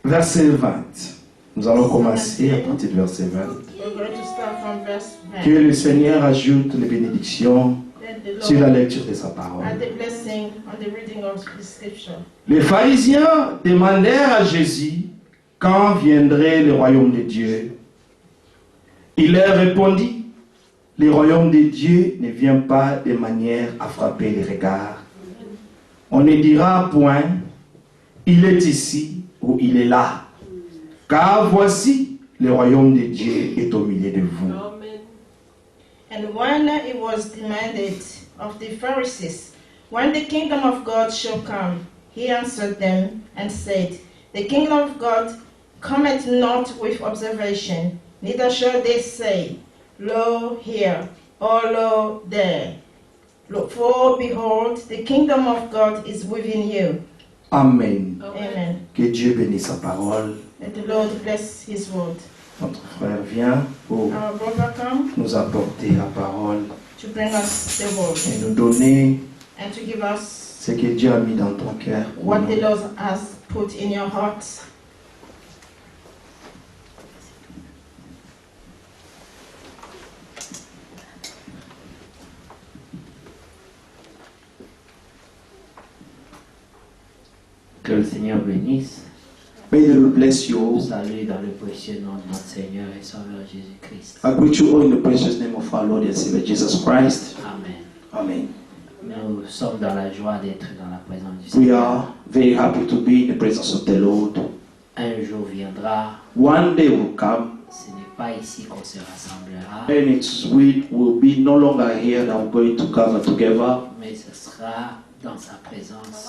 Verset 20. Nous allons commencer à partir du verset 20. We're going to start from verse 20. Que le Seigneur ajoute les bénédictions Let the sur la Lord lecture de sa parole. add the blessing on the reading of the scripture. Les pharisiens demandèrent à Jésus quand viendrait le royaume de Dieu. Il leur répondit, le royaume de Dieu ne vient pas de manière à frapper les regards. On ne dira point, il est ici ou il est là. Car voici, le royaume de Dieu est au milieu de vous. And when it was demanded of the Pharisees, when the kingdom of God shall come, he answered them and said, the kingdom of God cometh not with observation, neither shall they say, lo here, or lo there. Look, for behold, the kingdom of God is within you. Amen. Amen. Que Dieu bénisse sa parole. Let the Lord bless his word. Notre frère vient pour Our brother come nous apporter la parole to bring us the word et nous donner and to give us ce que Dieu a mis dans ton cœur. what the Lord has put in your heart. Que le Seigneur bénisse. May the Lord bless you all. Salut dans le précieux nom de notre Seigneur et Sauveur Jésus-Christ. I greet you all in the precious name of our Lord and Savior Jesus Christ. Amen. Amen. Nous sommes dans la joie d'être dans la présence du We Seigneur. are very happy to be in the presence of the Lord. Un jour viendra, One day will come, ce n'est pas ici qu'on se rassemblera, and we will be no longer here that we're going to gather together, mais ce sera dans sa présence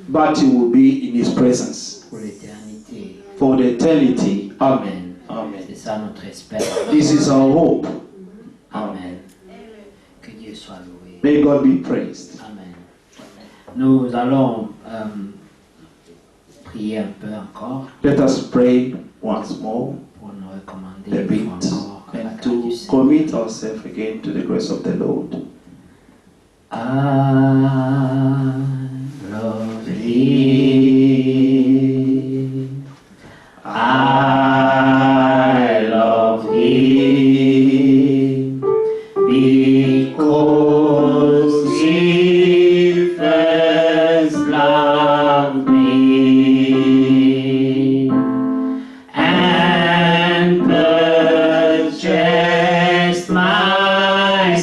but it will be in His presence pour l'éternité. for the eternity. Amen. Amen. Amen. C'est ça notre espérance. This is our hope. Amen. Que Dieu soit loué. May God be praised. Amen. Nous allons prier un peu encore Let us pray once more pour nous recommander a une bit fois encore à la and grâce du to Seigneur. commit ourselves again to the grace of the Lord. I love Him. I love Him because He first loved me and purchased my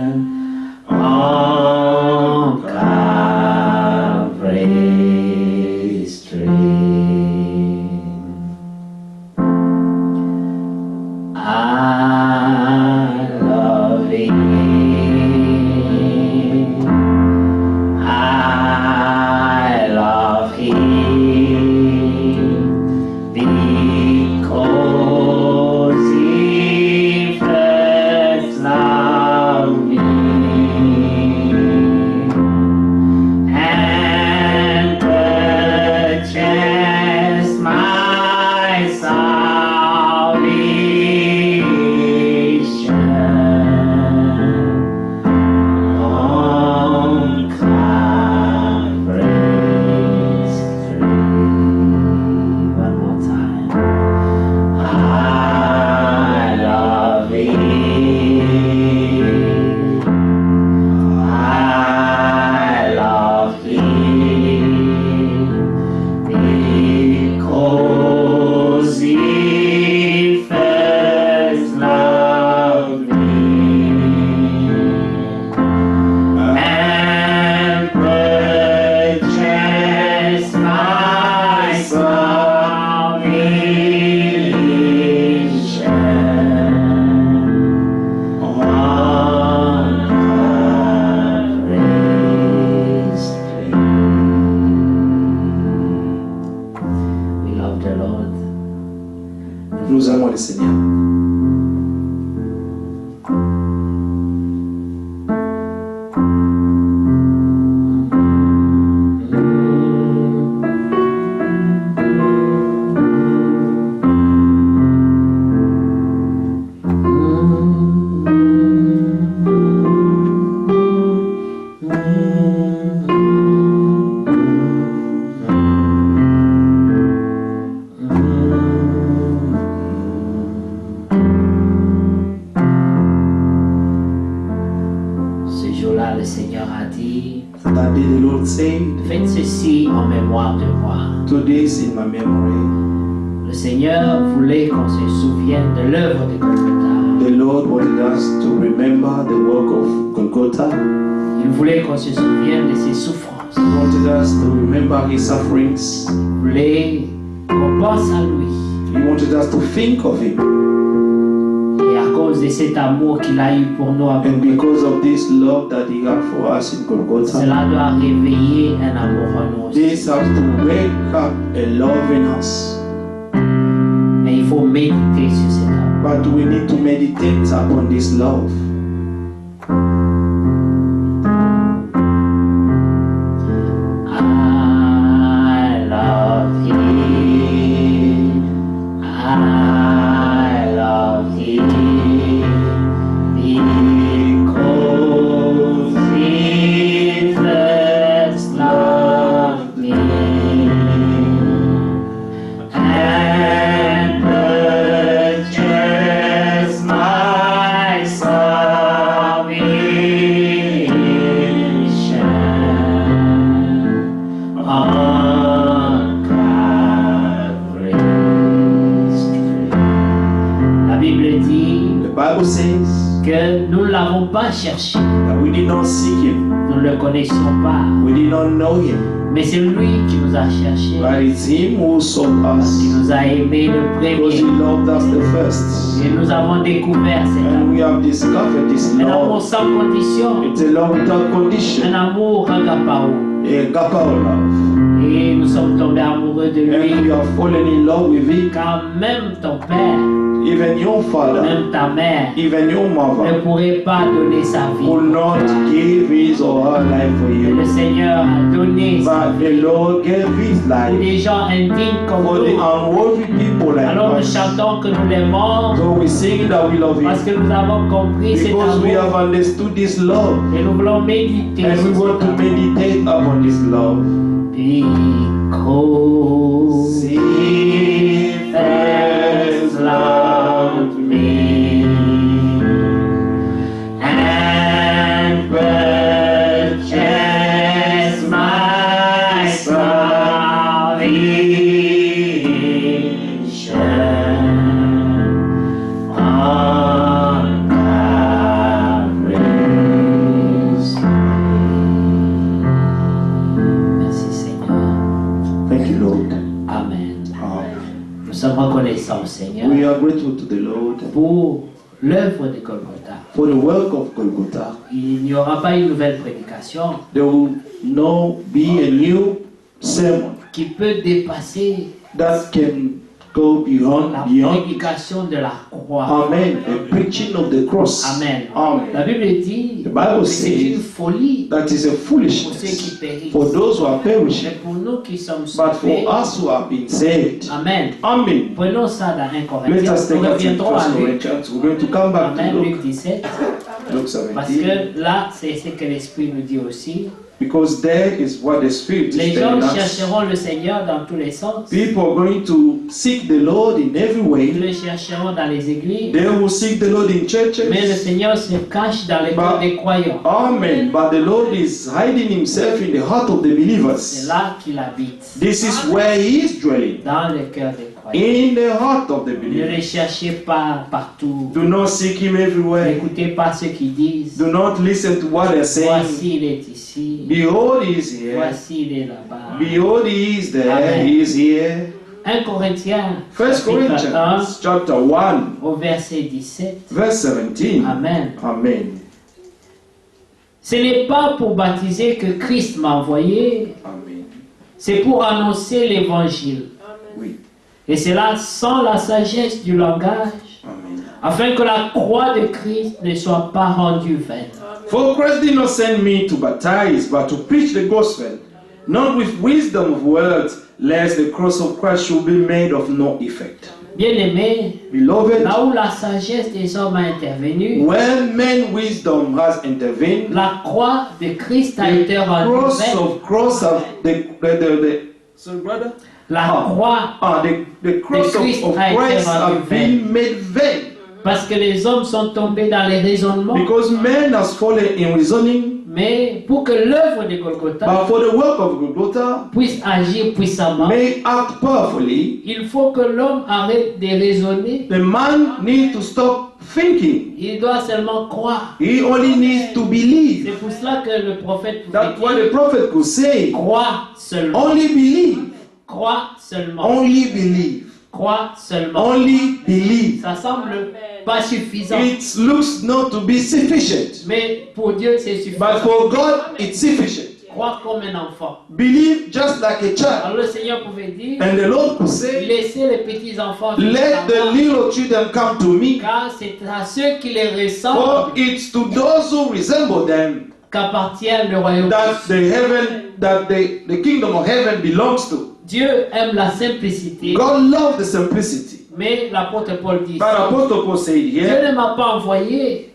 salvation on Calvary's tree. I love Him. I love Him because He first loved me jour-là, le Seigneur a dit, That day the Lord said, faites ceci en mémoire de moi. today's in my memory. Le Seigneur voulait qu'on se souvienne de l'œuvre de Golgotha. The Lord wanted us to remember the work of Golgotha. Il voulait qu'on se souvienne de ses souffrances. He wanted us to remember his sufferings. Il voulait qu'on pense à lui. He wanted us to think of him. Et à cause de cet amour qu'il a eu pour nous, à And Golgotha, because of this love that he had for us in Golgotha, cela doit réveiller un amour en nous aussi. this has to wake up a love in us. Mais il faut méditer sur cet amour. But we need to meditate upon this love. I love him. I love him because he first loved me and purchased my salvation on Calvary's tree. La Bible dit The Bible says que nous ne l'avons pas cherché, that we did not seek him, nous ne le connaissions pas, we did not know him, mais c'est lui qui nous a cherchés, but it's him who sought qui us, nous a aimés le because he premier. loved us the first. Et nous avons découvert cet And amour. we have discovered this Un amour love. sans condition, It's a love without un condition, amour agapao. a agapao love. Et nous sommes tombés amoureux de And we lui, have fallen in love with him. car même ton père, Even your father, même ta mère, even your ne mother pourrait pas donner sa vie. will not give his or her life for Mais you. le Seigneur a donné sa But the vie Lord gave his pour life des gens indignes comme for the nous. unworthy people like Alors nous us. chantons que nous l'aimons So we sing that we love parce him que nous avons compris cet because we have amour understood this love et nous voulons méditer and we sur want cet to amour. meditate upon this love. Because he first loved me and purchased my salvation on Calvary's tree. Merci Seigneur. Thank you, Lord. Amen. Amen. Nous sommes reconnaissants au Seigneur We are grateful to the Lord pour l'œuvre de Golgotha. for the work of Golgotha. Il n'y aura pas une nouvelle prédication There will no be a new sermon qui peut dépasser that can go beyond la beyond. prédication de la croix. Amen. The preaching of the cross. Amen. La Amen. Bible dit The Bible que c'est une says folie that is a pour ceux qui foolishness périssent. for those who are Mais perishing, pour nous qui sommes but sauvés, for us who have been saved. Amen. Amen. Prenons ça dans 1 Let Corinthiens. us Nous take that in reviendrons à 1 Luc. Corinthians. We're going to come back Amen. to Luc Luke 17. Parce 17. que là, c'est ce que l'Esprit nous dit aussi. Because there is what the Spirit Les is gens telling us. chercheront le Seigneur dans tous les sens. People are going to seek the Lord in every Ils way. le chercheront dans les églises. They will seek the Lord in Mais le churches. Seigneur se cache dans les cœurs des croyants. Amen. But the Lord is hiding himself in the heart of the C'est believers. là qu'il habite. This is where he is dwelling. Dans le cœur des croyants. In the heart of the Ne les believers. cherchez pas partout. Do not seek him everywhere. N'écoutez pas ce qu'ils disent. Do not listen to what they're saying. Voici, il est ici. Behold, he is here. Voici, il est là-bas. Behold, he is there. Amen. He is here. 1 Corinthiens, 1 chapitre 1, Corinthians chapter 1, au verset 17. verse 17. Amen. Amen. Ce n'est pas pour baptiser que Christ m'a envoyé, Amen. c'est pour annoncer l'évangile. Oui. Et cela sans la sagesse du langage, Amen. afin que la croix de Christ ne soit pas rendue vaine. For Christ did not send me to baptize, but to preach the gospel, not with wisdom of words, lest the cross of Christ should be made of no effect. Bien-aimés, Beloved, là où la sagesse des hommes a intervenu, when man's wisdom has intervened, la croix de Christ a été the rendue vaine. cross of sorry, brother. La croix The cross Christ of a été Christ rendu have been made vain. Parce que les hommes sont tombés dans les raisonnements. Because man has fallen in reasoning. Mais pour que l'œuvre de Golgotha But for the work of Golgotha puisse agir puissamment, may act powerfully, il faut que l'homme arrête de raisonner. the man needs to stop thinking. Il doit seulement croire. He only needs to believe. C'est pour cela que le prophète That's what pouvait the prophet could say. dire, crois seulement. Only believe. Crois seulement. Only believe. Crois seulement. Only believe. Ça semble pas suffisant. It looks not to be sufficient. Mais pour Dieu, c'est But suffisant. for God, it's sufficient. Crois comme un enfant. Believe just like a child. Alors le Seigneur pouvait dire, And the Lord could say, laissez les petits enfants venir let à the moi, little children come to me. car c'est à ceux qui les ressemblent For it's to those who resemble them qu'appartient le royaume. that the kingdom of heaven belongs to. Dieu aime la simplicité, God loves the simplicity. mais l'apôtre Paul dit, But Apostle Paul said Dieu here, ne m'a pas envoyé,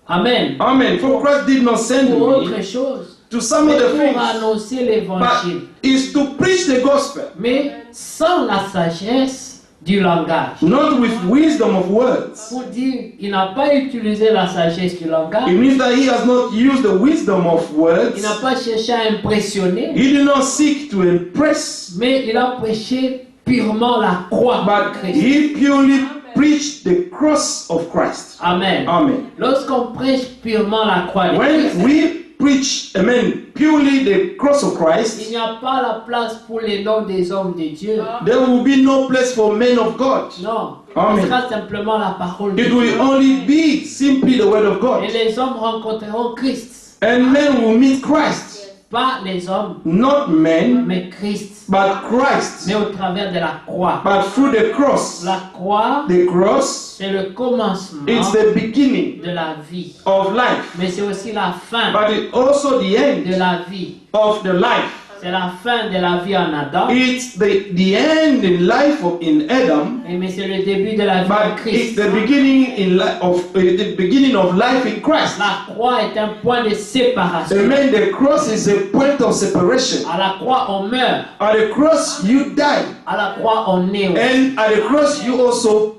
amen, Amen. For Christ did not send pour autre me chose, to some mais other pour things, annoncer but l'évangile, is to preach the gospel, mais sans la sagesse du langage. not with wisdom of words. Pour dire, il n'a pas utilisé la sagesse du langage, It means that he has not used the wisdom of il words. n'a pas cherché à impressionner, He did not seek to impress, mais il a prêché purement la croix de but Christ. he purely preached the cross of Christ. Amen. Amen. Lorsqu'on prêche purement la croix de When Christ, we preach, amen, purely the cross of il Christ, n'y a pas la place pour les noms des hommes de Dieu. there will be no place for men of God. Non, Amen. ce sera simplement la parole de It Dieu. will only be simply the word of Et God. les hommes rencontreront Christ. And men will meet Christ. Pas les hommes, Not men, mais Christ. but Christ. Mais au travers de la croix. But through the cross. La croix, The cross, c'est le commencement it's the beginning de la vie. of life. Mais c'est aussi la fin But it's also the de end la vie. of the life. C'est la fin de la vie en Adam. It's the end in life in Adam, Mais c'est le début de la vie en but it's Christ. the beginning of life in Christ. La croix est un point de séparation. Amen. The cross is a point of separation. À la croix, on meurt. At the cross, you die, À la croix, on naît aussi. and at the cross, you also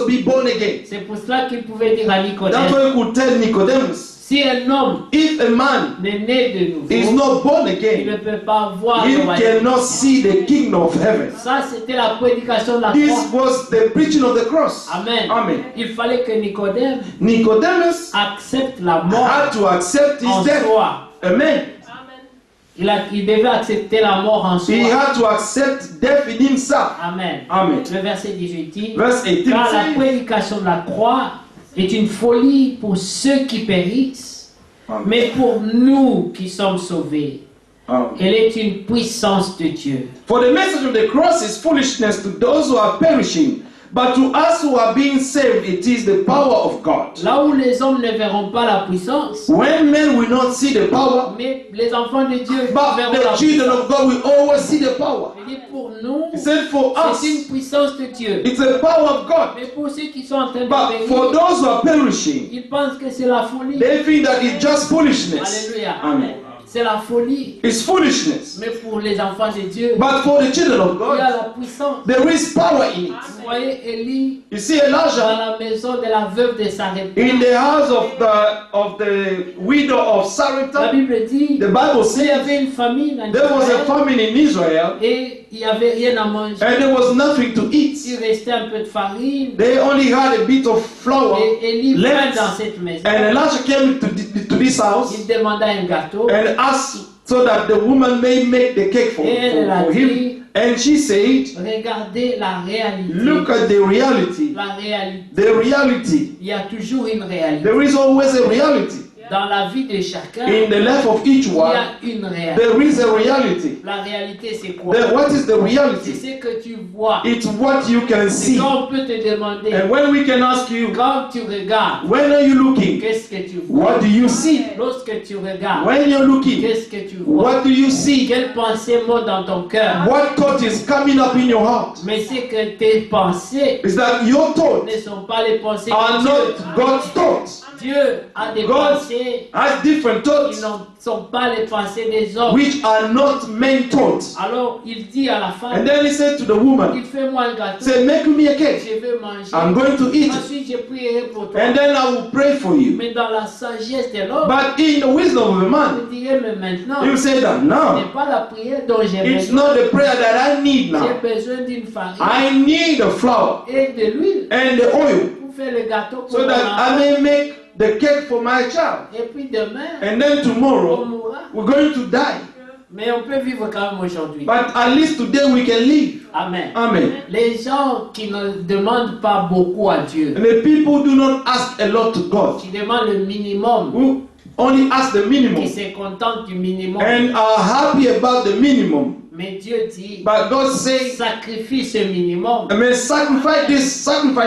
be born again. C'est pour cela qu'il pouvait dire à That's Nicodème, why you could tell Nicodemus, si un homme if a man n'est né de is nouveau, not born il again, ne peut pas voir he le royaume. cannot see the kingdom of heaven. Ça, c'était la prédication de la This croix. was the preaching of the cross. Amen. Amen. Il fallait que Nicodème Nicodemus accepte la mort had to accept en his death. soi. Amen. Il devait accepter la mort en soi. He had to accept death in himself. Amen. Amen. Le verset 18 dit, Verse 18 car la says, prédication de la croix est une folie pour ceux qui périssent, mais pour nous qui sommes sauvés, elle est une puissance de Dieu. For the message of the cross is foolishness to those who are perishing, but to us who are being saved, it is the power of God. Là où les hommes ne verront pas la puissance, When men will not see the power, mais les enfants de Dieu but verront the la children puissance. of God will always see the power. Il dit pour nous, He said, for us, c'est une puissance de Dieu. it's the power of God. Mais pour ceux qui sont en train de But for périr, those who are perishing, ils pensent que c'est la folie. they think that it's just foolishness. Alléluia. Amen. C'est la folie. It's foolishness. Mais pour les enfants de Dieu, But for the children of il y a God, la puissance. there is power in it. Vous voyez Élie You see dans Elijah la maison de la veuve de Sarepta. in the house of the widow of La Sarepta. Bible dit, The Bible il y says avait une famine en there was a Israël famine in Israel et il n'y avait rien à manger. and there was nothing to Il eat. restait un peu de farine They only had a bit of flour. et Élie vint left. dans cette maison. And Elijah came to this house Il demanda un gâteau. and asked so that the woman may make the cake for him. And she said, Regardez la réalité. look at the reality. La réalité. The reality. Il y a toujours une réalité. There is always a reality. Dans la vie de chacun, In the life of each il y one, a une réalité. there is a reality. La réalité, c'est quoi? What is the C'est reality? ce que tu vois. It's what you can Et see. quand on peut te demander, And when we can ask you, quand tu regardes, when are you looking? qu'est-ce que tu vois? What do you see? Lorsque tu regardes, When you're looking, qu'est-ce que tu vois? what do you see? Quelle pensée monte dans ton cœur? What thought is coming up in your heart? Mais c'est que tes pensées Is that your thoughts ne sont pas les pensées are de Dieu. not God's thoughts? Dieu a des God pensées has different qui thoughts ne sont pas les pensées des hommes. which are not men thoughts. Alors il dit à la femme, And then he said to the il woman, fait moi un gâteau, say, make me a cake. je veux manger. I'm going to eat it. Ensuite je prierai pour toi. And then I will pray for you. Mais dans la sagesse de l'homme, But in the wisdom of a man, je dirais mais maintenant, he will say that ce now, n'est pas la prière dont j'ai it's besoin. not the prayer that I need now. J'ai besoin d'une farine I need the flour et de l'huile and the oil pour faire le gâteau pour so mon that I enfant. may make the cake for my child. Et puis demain, And then on tomorrow, mourra. we're going to die. Mais on peut vivre quand même aujourd'hui. But at least today we can live. Amen. Amen. Les gens qui ne demandent pas beaucoup à Dieu, And the people do not ask a lot to God, qui demandent le minimum, who only ask the qui minimum se contentent du minimum. and are happy about the minimum. Mais Dieu dit, But God says, sacrifie ce minimum I mean, sacrifice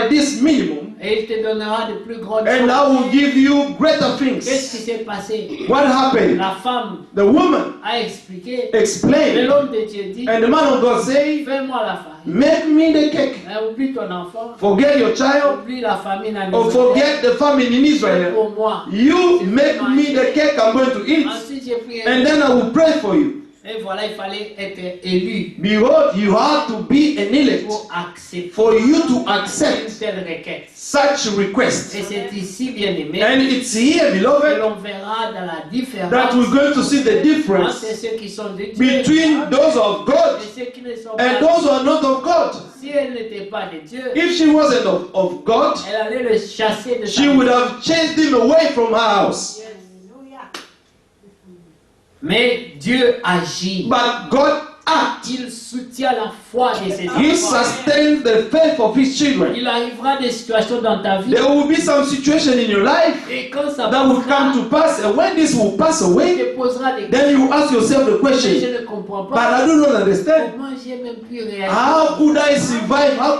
this minimum, et il te donnera de plus grandes and I choses. will give you greater Qu'est-ce qui things. s'est passé? What happened? La femme The woman a expliqué, mais explained, l'homme de Dieu dit, and the man of God said, fais-moi la farine. make me the cake. Oublie ton enfant, Forget your child, oublie la famine en or Israël. forget the famine in Fais Israel. pour moi. You make me the cake I'm going to eat, Ensuite, j'ai prié. and then I will pray for you. Et voilà, il fallait être élu Behold, you have to be an elect pour accepter for you to une accept telle requête. such request. Et c'est ici, bien aimé, And it's here, que beloved, l'on verra dans la différence that we're going to see the entre difference ceux qui sont de Dieu between those of God et ceux qui ne sont and pas. those who are not of God. Si elle n'était pas de Dieu, If she wasn't of God, elle allait le chasser de sa she would maison. have chased him away from her house. Mais Dieu agit. But God acts. Il soutient la foi de ses He enfants. sustains the faith of his children. Il arrivera des situations dans ta vie. There will be some situation in your life Et quand ça that will come passera, to pass, and when this will pass tu away, te poseras des then you ask yourself the questions. question, Je ne comprends but pas. I do not understand. Comment j'ai même pu réagir? How could I survive? How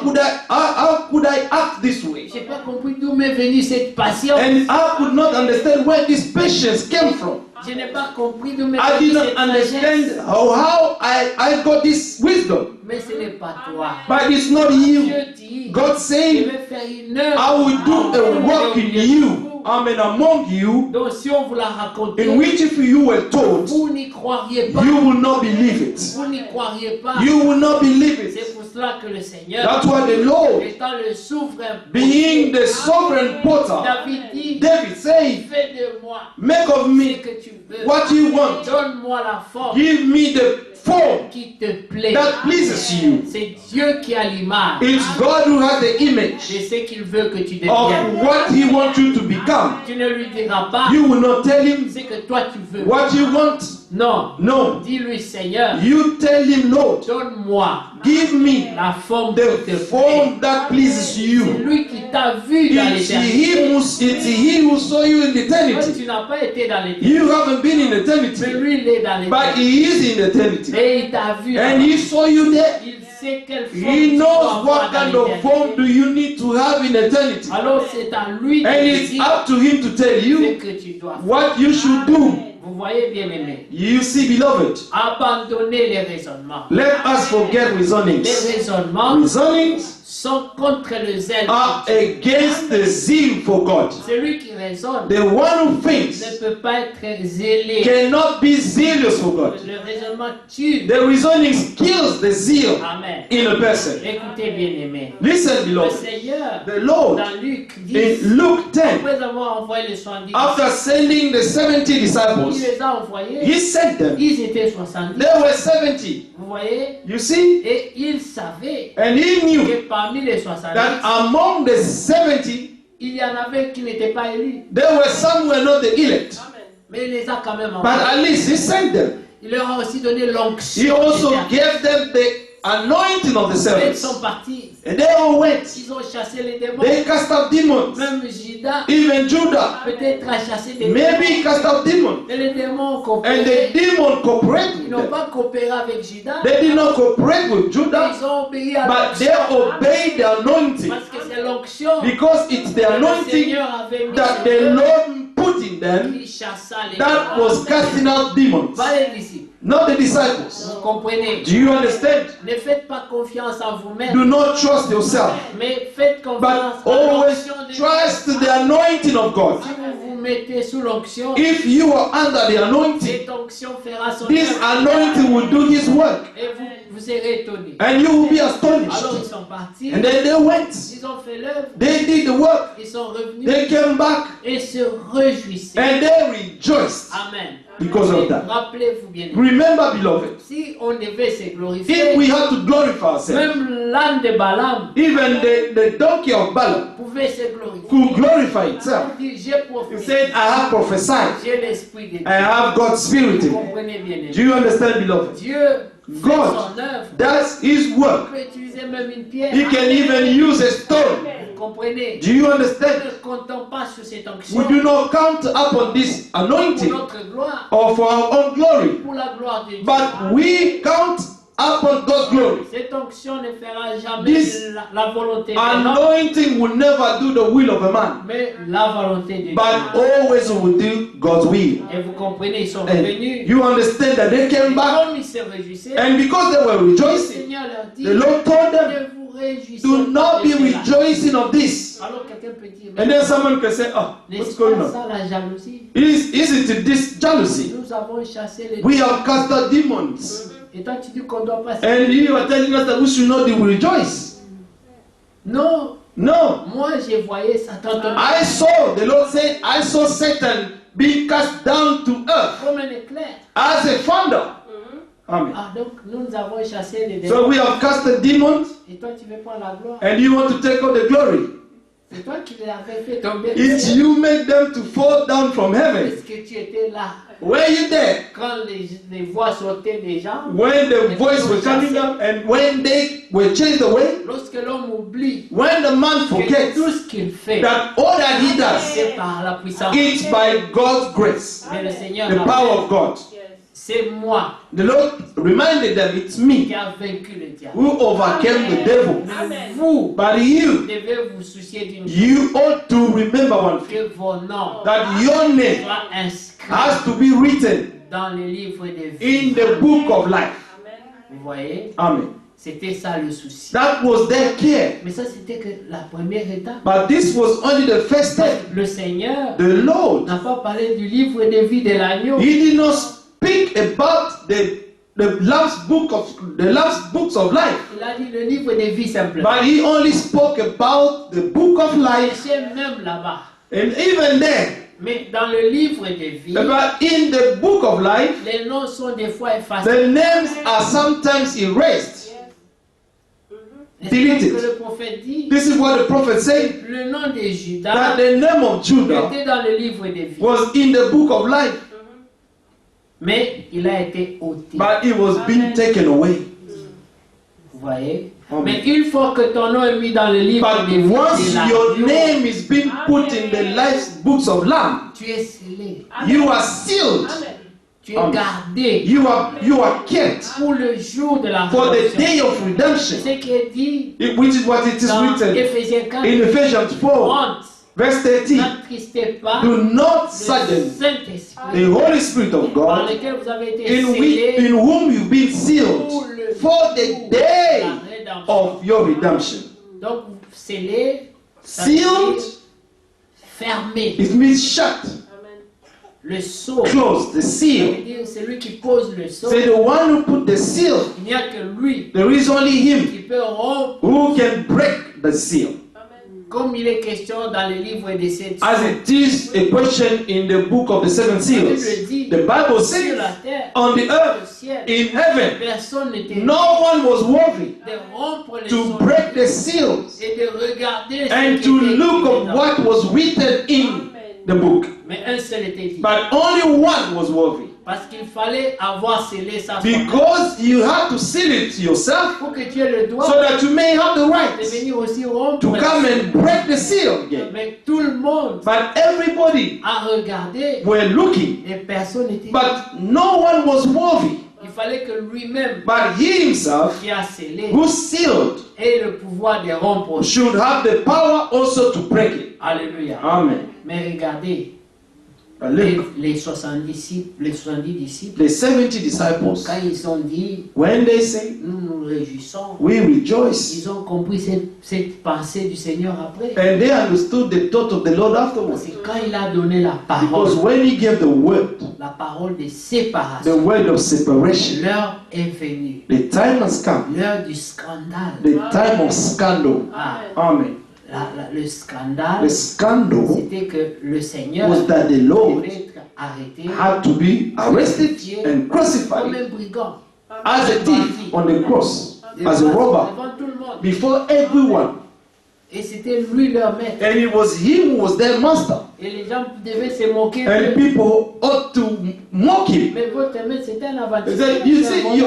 could I act this way? Je n'ai pas compris d'où m'est venue cette patience. And I could not understand where this patience came from. Je n'ai pas compris d'où m'est I venue did not cette understand sagesse. how I got this wisdom. Mais ce n'est pas toi. But it's not you. Dieu dit, God je said, vais faire une œuvre. I will do a work in you. Amen. Among you, Donc si on vous l'a raconté, in which if you were told, vous n'y croiriez pas. you will not believe it. Vous n'y croiriez pas. You will not believe it. C'est pour cela que le Seigneur, That's why the Lord, étant le souverain, being the sovereign potter, David dit, David said, fais de moi make of ce me que tu veux. what you want. Donne-moi la forme Give me the form qui te plaît. that pleases you. C'est Dieu qui a l'image It's God who has the de image ce qu'il veut que tu of deviennes. what He wants you to become. Tu ne lui diras pas You will not tell Him ce que toi tu veux. what you want. Non. No. Dis-lui, Seigneur, You tell Him, Lord, donne-moi give me la forme the qui te plaît. form that pleases C'est you. lui qui t'a vu dans It's l'éternité. He who saw you in Toi, eternity. tu n'as pas été dans l'éternité. You haven't been in Mais eternity, lui, il est dans but l'éternité. He is in eternity. Et il t'a vu. And He saw you there. Il sait quelle forme He tu dois knows avoir what dans kind of form do l'éternité. you need to have in eternity. Alors c'est à lui de And te it's dire up to Him to tell ce you que tu dois faire. what you should do. Vous voyez, bien aimé, You see, beloved, abandonnez les raisonnements. let us forget Les reasonings. raisonnements Reasonings sont contre le zèle. are against the zeal for God. Celui qui raisonne The one who ne thinks peut pas être zélé. cannot be zealous for God. Le raisonnement tue. The reasoning kills the zeal Amen. in a person. Écoutez, bien aimé. Listen, Le beloved. Seigneur, The Lord dans Luc 10, in Luke 10, après avoir envoyé les 70, after sending the 70 il disciples, les a envoyés. He sent them. Ils étaient 70. There were 70. Vous voyez? You see? Et il savait And He knew que parmi les 70, that among the 70, il y en avait qui n'étaient pas élus. there were some who were not the elect. Mais il les a quand même But envoyés. at least He sent them. Il leur a aussi donné l'onction. He also éternelle. gave them the anointing of the Ils servants. sont partis. And they all went. Ils ont chassé les démons. They cast out demons. Même Judas Even Judah, peut-être a chassé des maybe he démons. cast out demons. Et les démons ont And coopéré. the demon cooperated Ils with n'ont them. pas coopéré avec Judas. They did not cooperate with Judah, Ils ont obéi à but they l'onction. obeyed the anointing Parce que c'est l'onction because it's the que le anointing Seigneur avait mis that sur the eux Lord put in them qui chassa les that démons. was casting out demons, Pas les disciples. not the disciples. Vous comprenez? Do you understand? Ne faites pas confiance en vous-même, Do not trust yourself, mais faites but confiance en always l'onction de Dieu. trust the anointing of God. Si vous vous mettez sous l'onction, if you are under the anointing, cette onction fera son this œuvre. anointing will do his work. Et vous serez étonnés. And you will be Alors astonished. ils sont partis, And then they went. ils ont fait l'œuvre, They did the work. ils sont revenus They came back. et se réjouissaient. And they rejoiced Amen. because of Et that. rappelez-vous bien, Remember, beloved, si on devait se if glorifier, we had to glorify ourselves, même l'âne de Balaam even the donkey of Balaam pouvait se glorifier. could glorify itself. Il dit, j'ai He prophétisé, said, I have prophesied. j'ai l'esprit de Dieu. I have God's spirit in Vous me. comprenez bien. Do you understand, beloved? Dieu fait God son œuvre. does his Il work. peut utiliser même une pierre. He can even use a stone. Vous comprenez? Do you Nous understand? ne comptons pas sur cette onction We do not count upon this pour anointing notre gloire, or for our own glory, pour la gloire de Dieu. but we count upon God's glory. Cette onction ne fera jamais This la volonté de l'homme, Anointing will never do the will of a man, mais la volonté de Dieu. but always will do God's will. Et vous comprenez, ils sont And revenus. you understand that they Et came back, comme ils se réjouissaient, and because they were le rejoicing, Seigneur leur dit, the Lord told them, ne vous réjouissez do pas not de be cela. rejoicing of this. Alors quelqu'un peut dire, And then someone can say, oh, what's n'est-ce going pas on? ça la jalousie? Isn't it this jealousy? Nous avons chassé les We have cast out demons. Et toi tu dis qu'on ne doit pas se And you are telling us that we should not rejoice. Non, No. moi je voyais Satan tomber I saw, the Lord said, I saw Satan being cast down to earth comme un éclair. as a thunder. Amen. Ah, donc nous avons chassé les démons. So we have cast the demons, Et toi tu veux prendre la gloire. and you want to take all the glory. C'est toi qui les avais fait tomber. It's you make them to fall down from heaven. Est-ce que tu étais là Were you there quand les voix sortaient des gens? when the voice was coming up and when they were chased away? Lorsque l'homme oublie When the man que forgets tout ce qu'il fait, that all that he does, c'est par la puissance. it's by God's grace, Mais le Seigneur the power of God. c'est moi The Lord reminded them, it's qui me a vaincu le diable. who overcame the devil. Mais vous But you, devez vous soucier d'une chose, you ought to remember one thing, que vos noms that your name soient inscrits has to be written dans le livre de in vie. the book of life. Vous voyez, Amen. c'était ça le souci. That was their care. Mais ça, c'était que la première étape. But this was only the first step. Le Seigneur The Lord, n'a pas parlé du livre de vie de l'agneau. He did not speak about the last books of life, Il a dit le livre de vie simplement. but He only spoke about the book of life. C'est même là-bas. And even there, Mais dans le livre de vie, but in the book of life, les noms sont des fois effacés. the names are sometimes erased, C'est ce deleted. que le prophète dit. This is what the prophet said, Le nom de Judas that the name of Judah était dans le livre de vie. was in the book of life, Mais il a été ôté. but it was being taken away. Vous voyez? Amen. Mais une fois que ton nom est mis dans le livre But de vie, once de your l'agneau, name is being put in the life books of Lamb, tu es scellé. you are sealed. Tu es Amen. gardé You are kept pour le jour de la for the rédemption. day of redemption, C'est ce qui est dit which is what it is dans written Éphésiens 4, in Ephesians 4, 30. verse 13. N'attristez pas Do not le sadden Saint-Esprit the Holy Spirit of par God, lequel vous avez été in scellés whom you've been pour sealed le for the jour day de la rédemption. of your redemption. Donc, scellé, ça veut Sealed, dire fermé. it means shut, Le sceau, closed, the ça seal. veut dire c'est lui qui pose le sceau. Say the one who put the seal, Il n'y a que lui there is only Him qui peut rompre, who can break the seal. comme il est question dans le livre des sept As sceaux. it is a question in the book of the seven seals. The Bible Sur says, la terre, on the au earth, ciel, in heaven, personne n'était no one was worthy de rompre les to sceaux break the seals et de regarder ce and qui to était look écrit of dedans. what was written in the book. Mais un seul était dit. But only one was worthy. Parce qu'il fallait avoir scellé sa foi. Because you had to seal it yourself Pour que tu aies le droit so that you may have the de right venir aussi rompre. to come and break the seal again. Mais tout le monde But everybody a regardé were looking, et personne n'était. but no one was worthy. Il fallait que lui-même But he himself, qui a scellé who sealed, ait le pouvoir de rompre aussi. should have the power also to break it. Alléluia. Amen. Mais regardez, les 70 disciples, the 70 disciples, quand ils ont dit, when they say, nous nous réjouissons, we rejoice, ils ont compris cette pensée du Seigneur après. and they understood the thought of the Lord afterwards. Parce que quand il a donné la parole, Because when he gave the word de the séparation, word of separation, l'heure est venue, the time has come, l'heure du scandale. the time of scandal. Ah, Amen. le scandale, The scandal c'était que le Seigneur was that the Lord devait être arrêté had to be arrested and comme crucified un brigand as a thief on the cross, as a robber, devant tout le monde. before everyone. Et c'était lui leur maître. And it was him who was their master. Et les gens devaient se moquer And d'eux. people ought to mock him. Mais votre maître, c'était un They aventurier. said, you c'est un see,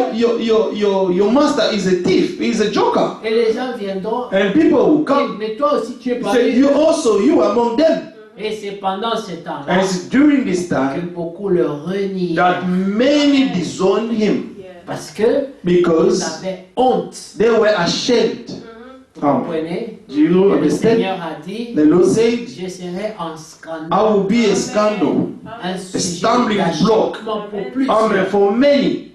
voleur. your master is a thief, he's a joker. Et les gens viendront. And people will come. Mais toi aussi, tu es Say, parmi you eux. also, you among them. Et c'est pendant ce temps-là And it's during this que time beaucoup le renient. that many disowned him Parce que ils because avaient honte. they were ashamed. Vous comprenez? Do you Et le understand? Seigneur a dit, The Lord said, je serai en I scandale. will be a scandal, Un a sujet stumbling block. d'achoppement pour plus. Amen. For many.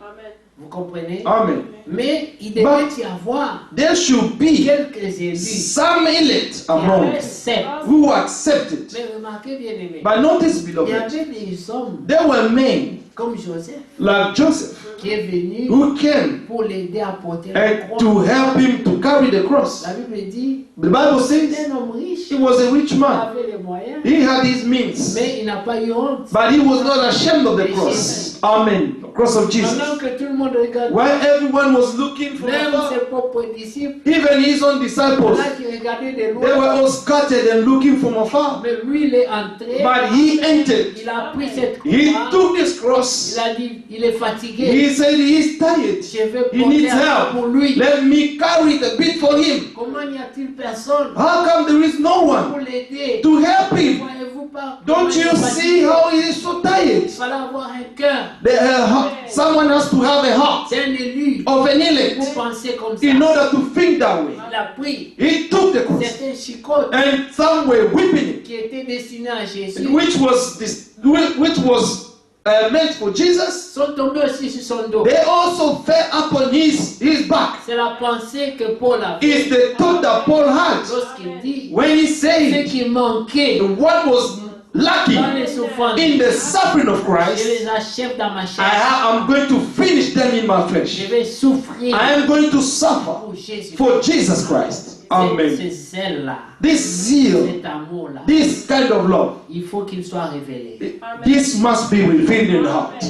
Vous comprenez? Amen. Mais il devait y avoir There should be quelques élus some elect qui among acceptent. who accepted. Mais remarquez bien aimé, But notice, il y beloved, avait des hommes there were men comme Joseph like Joseph qui est venu who came pour l'aider à porter la and croix. to help him to carry the cross. La Bible dit, The Bible c'est says un homme riche, he was a rich il man. avait les moyens, He had his means, mais il n'a pas eu honte. but he was not ashamed of the cross. Amen. The cross of Jesus. Pendant que tout le monde regarde, While everyone was looking for même God, ses propres disciples, even his own disciples, là qui regardaient de they were loin, all scattered and looking from afar. mais lui il est entré, But he entered. il a pris cette He croix, took this cross. il a dit, il est fatigué, He said he is tired. je vais He porter needs un help. pour lui. Let me carry it a bit for him. Comment n'y a-t-il personne How come there is no pour one l'aider? to help him? Voyez-vous pas? Don't you see how he is so tired? Il fallait avoir un cœur Someone has to have a heart d'un élu of an pour elect penser comme ça. in order to think that way. Il a pris He took the cross, certains chicots and some were whipping it, qui étaient destinés à Jésus, which was meant for Jesus. sont tombés aussi sur son dos. They also fell upon his back. C'est la pensée que Paul avait It's the thought that Paul had lorsqu'il dit when he ce said qui manquait what was dans lacking les souffrances. in the suffering of Je Christ. les achève dans ma chair. I'm going to finish them in my Je flesh. vais souffrir I am going to suffer pour Jésus. for Jesus Christ. Amen. C'est celle-là, This zeal, cet amour-là, this kind of love, il faut qu'il soit révélé. this must be revealed in the heart.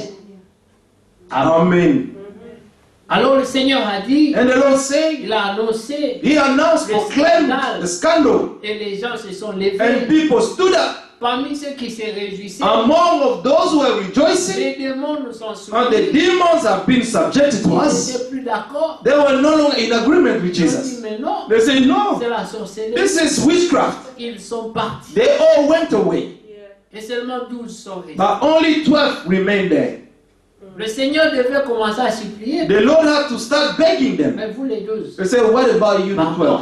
Amen. Alors le Seigneur a dit, And the Lord said, il a annoncé, He announced, proclaimed the scandal, et les gens se sont and levés. people stood up. Parmi ceux qui se réjouissaient, Among of those who were rejoicing, les démons nous sont and the soumis. demons have been subjected to Ils us. n'étaient plus d'accord. They were no longer in agreement with Ils ont dit, Jesus. mais non, They say, no, c'est la sorcellerie. this is witchcraft. Ils sont partis. They all went away, Et seulement 12 sont restés. but only 12 remained there. Le Seigneur devait commencer à supplier. The Lord had to start begging them. Mais vous les 12, They said, what about you, the 12?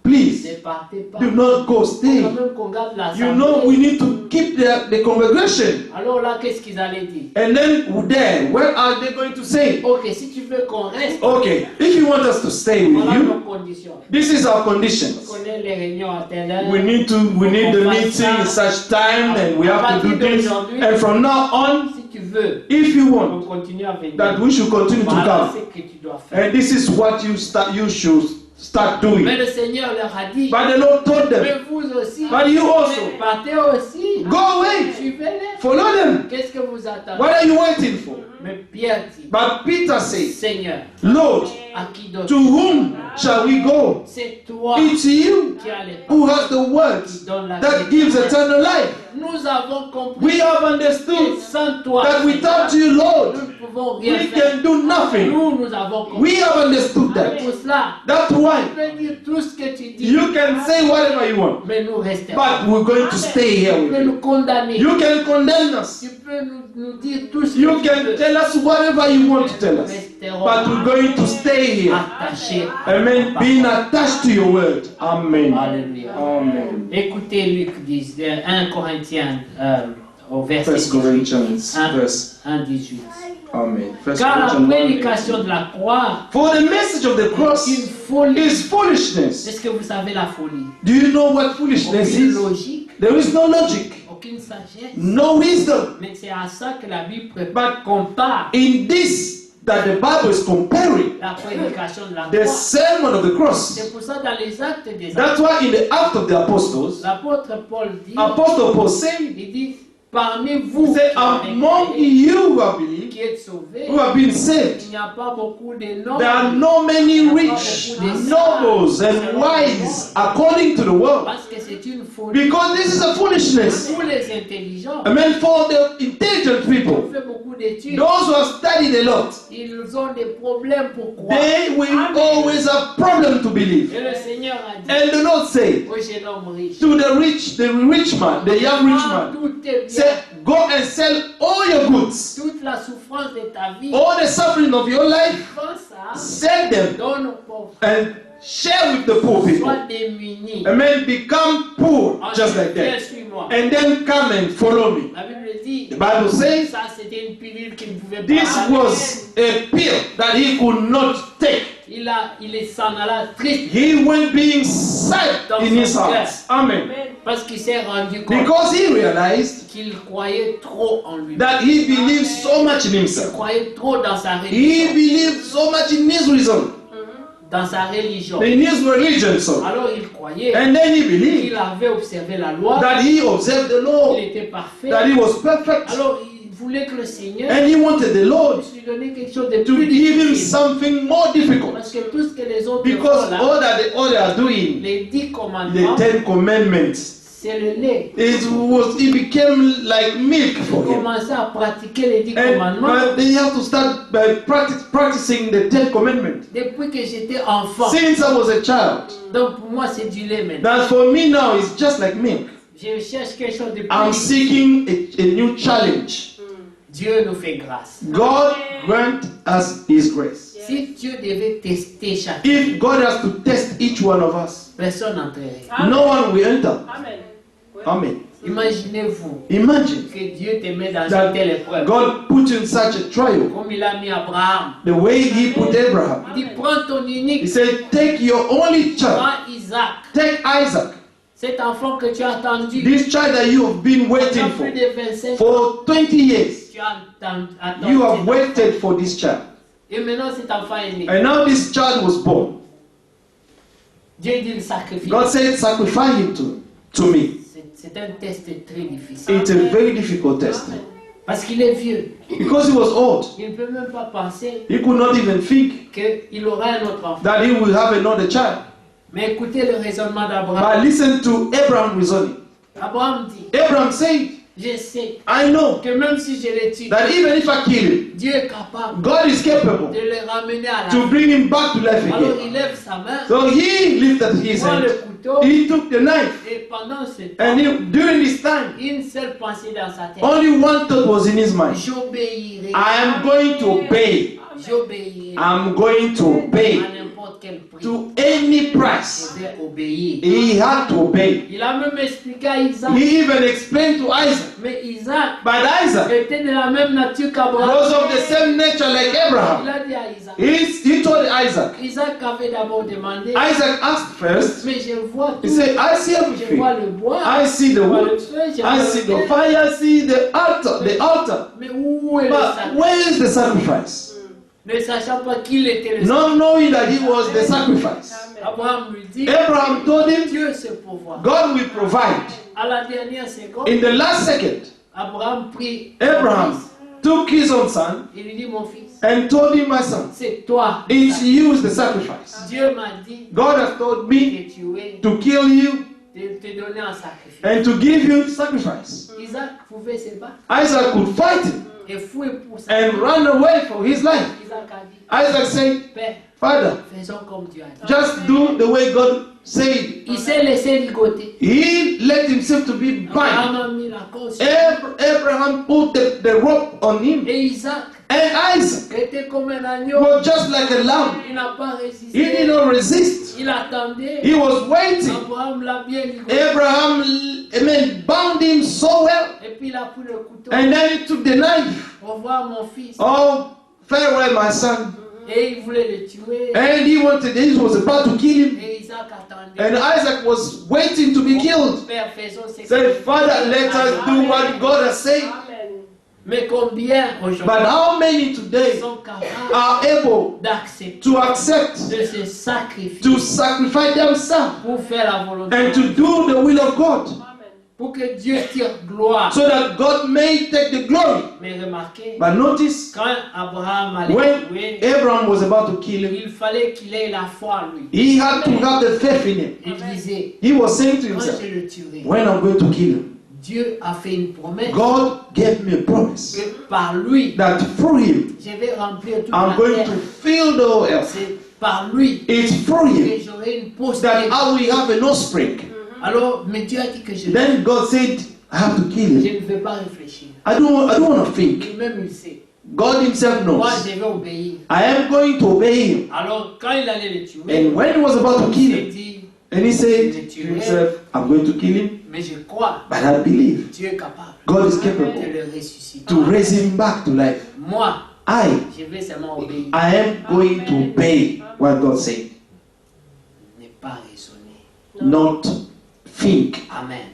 Please, ne partez pas. do not go, Quand stay. même qu'on garde la You know, we need to keep the congregation. Alors là, qu'est-ce qu'ils allaient dire? And then there, what are they going to say? Ok, si tu veux qu'on reste, Okay, if you want us to stay with voilà you, nos conditions. this is our On conditions. connaît les réunions à telle heure. We need the meeting in such time, and we have to do this. And from now on, Si tu veux, if you on want continue à venir. that we should continue to Voilà come, ce que tu dois faire. and this is what you should start doing. Mais le Seigneur leur a dit, But the Lord told them, mais vous aussi, but you also, partez aussi. go away, Suivez-les. follow them. Qu'est-ce que vous attendez? What are you waiting for? Mais Pierre dit, But Peter said, Seigneur, Lord, à qui d'autre? to whom shall we go? C'est toi It's you qui as les who paroles has the qui words donnent la that vie. gives eternal life. Nous avons compris We have que understood sans toi, that without you, nous Lord, ne pouvons rien we faire. can do nothing. Nous avons compris. We have understood C'est that. pour cela, That's why tu peux dire tout ce que tu dis, you can say whatever you want, mais nous restons. but we're going to stay here Tu with peux you. nous condamner. You can condemn us. Tu peux nous dire tout ce You que tu can veux. tell us whatever you want to tell Nous us, resterons but we're going to stay here. attachés. Amen. Being attached to your word. Amen. Alléluia. Amen. Écoutez Luc 10, 1 Corinthiens au verset 1 18. Corinthians verse. 1:18. Amen. 1 Car la Corinthians 1. prédication de la croix For the message of the est cross une folie. is foolishness. Est-ce que vous savez la folie? Do you know what foolishness Aucune is? logique, There is no logic, aucune sagesse. no wisdom. Mais c'est à ça que la Bible compare In this, that the Bible is comparing la prédication de la the croix. sermon of the cross. C'est pour ça dans les actes des That's apôtres, why in the Act of the Apostles, l'apôtre Paul dit, Apostle Paul said, il dit, parmi vous he said, qui avez among créé, you who have believed, qui êtes sauvés, who have been saved, il n'y a pas beaucoup de noms. there are no many rich, nobles, and wise according to the world. Parce que c'est une folie. Because this is a foolishness. Pour les intelligents, I mean, for the intelligent ils people, ont fait beaucoup d'études. those who have studied a lot, Ils ont des problèmes pour croire. they will always have problem to believe. Et le Seigneur a dit And the Lord said au jeune homme riche, to the rich man, the young rich man, tout est bien. say, go and sell all your goods, Toute la souffrance de ta vie, all the suffering of your life, prends ça, sell them donne aux pauvres, and share with the poor people. sois démuni. And then become poor just like Viens, that. suis-moi. And then come and follow me. La Bible dit, The Bible says ça c'était une pilule qu'il ne pouvait pas this avaler. was a pill that he could not take. Il s'en alla triste He went being sad in his heart. Amen. parce qu'il s'est rendu compte Because he realized qu'il croyait trop en lui. that he believed so much in Il himself. croyait trop dans sa He religion. believed so much in his reason, Dans sa religion. in his religion. So. Alors il croyait And then he believed qu'il avait observé la loi, that he observed the law, qu'il était parfait. that he was perfect. Alors il voulait que le Seigneur And he wanted the Lord puisse lui donner quelque chose de to plus give him difficile. something more difficult. Parce que tout ce que les autres Because font là, all that they are doing, les 10 the commandements, 10 Commandments, c'est le lait. it became like milk for Il him. commençait à pratiquer les 10 And commandements they have to start by practicing the 10 Commandments. depuis que j'étais enfant. Since I was a child. Donc pour moi c'est du lait maintenant. That for me now is just like milk. Je cherche quelque chose de I'm plus. seeking a new challenge. Dieu nous fait grâce. God grant us His grace. Si Dieu devait tester chacun, If God has to test each one of us, personne n'entrerait. no one will enter. Amen. Amen. Imaginez-vous Imagine que Dieu te met dans that une telle épreuve. God put you in such a trial, Comme il a mis Abraham. the way He put Abraham. Il dit prends ton He unique, said, take your only child, prends Isaac. take Isaac, Cet enfant que tu as attendu this child that you have been waiting pendant plus for. de 25 ans. For 20 years, Tu as attendu. you have waited for this child. Et maintenant cet enfant est né. And now this child was born. Dieu dit le sacrifice. God said, sacrifice him to me. C'est un test très difficile. It's a very difficult test. Parce qu'il est vieux. Because he was old, Il ne peut même pas penser he could not even think qu'il aura un autre enfant. that he will have another child. Mais écoutez le raisonnement But d'Abraham. listen to Abraham reasoning. Abraham dit, Abraham said, je sais I know que même si je le tue, that even if I kill him, Dieu est capable God is capable de le ramener à la to vie. bring him back to life Alors again. il lève sa main, So he lifted his prend hand, le couteau, he took the knife, et pendant ce temps, and during this time, une seule pensée dans sa tête. only one thought was in his mind. J'obéirai. I am going to obey. J'obéirai. I'm going to obey À n'importe quel prix. to any price. Je vais obéir. He had to obey. Il a même expliqué à Isaac. He even explained to Isaac. Mais Isaac But Isaac était de la même nature qu'Abraham. was of the same nature like Il Abraham. a dit à Isaac. He told Isaac. Isaac avait d'abord demandé. Isaac asked first. Mais je vois He tout. said, I see Je everything. vois le bois. I see the Je vois le wood. feu. Je I vois see le the feu. fire. I see the altar. The altar. Mais où est le But sacrifice? where is the sacrifice? Ne sachant pas qu'il était le Not knowing that he was the sacrifice. Abraham lui dit. Abraham told him, Dieu se pourvoit. God will provide. À la dernière seconde, In the last second, Abraham prit. Abraham took his own son Il lui dit mon fils, and told him, my son, c'est toi. it's you the sacrifice. Dieu m'a dit God has told me de tuer, to kill you de te donner un sacrifice. and to give you sacrifice. Isaac pouvait se battre Isaac could fight him et fouiller pour ça. and run away for his life. Isaac a dit, Isaac said, Père, Father, faisons comme Dieu a dit. just do the way God said. Il s'est laissé ligoter. He let himself to be Abraham bind. a mis la cause. Abraham put the rope on him. Et Isaac And Isaac était comme un agneau. was just like a lamb. Il n'a pas He résisté. did not resist. Il attendait. He was waiting. Abraham l'a bien livré. Abraham, bound him so well. Et puis il a pris le couteau. And then he took the knife. Au revoir mon fils. Oh, farewell, my son. Et il voulait le tuer. And he was about to kill him. Et Isaac attendait. And Isaac was waiting to be killed. Père, faisons ce Said, Father, let us do what God has said. Mais combien aujourd'hui But how many today sont capables are able d'accepter, to accept, de se sacrifier to sacrifice themselves, pour faire la volonté and de to Dieu, do the will of God, pour que Dieu tire gloire? so that God may take the glory? Mais remarquez, But notice, quand Abraham allait when tuer, Abraham was about to kill him, il fallait qu'il ait la foi en lui. he had to have the faith in him. Il disait, He was saying to quand himself, je le tuerai, when I'm going to kill him, Dieu a fait une promesse God gave me a promise que par lui, that through him, je vais remplir toute I'm la going terre. to fill the whole earth. C'est par lui It's through que him j'aurai une that postérité. I will have an offspring. Alors, mais Dieu a dit que je Then God said, I have to kill him. ne vais pas réfléchir. I don't want to think. Lui-même, il sait. God himself Moi, knows. je vais obéir. I am going to obey him. Alors, quand il allait le tuer, And when he was about to il kill s'est him, dit, and he said to himself, I'm going to kill him, mais je crois, but I believe Dieu est capable God is de capable le ressusciter. to raise him back to life. Moi, I je vais seulement obéir. am going to obey what God said, Ne pas raisonner. not think. Amen.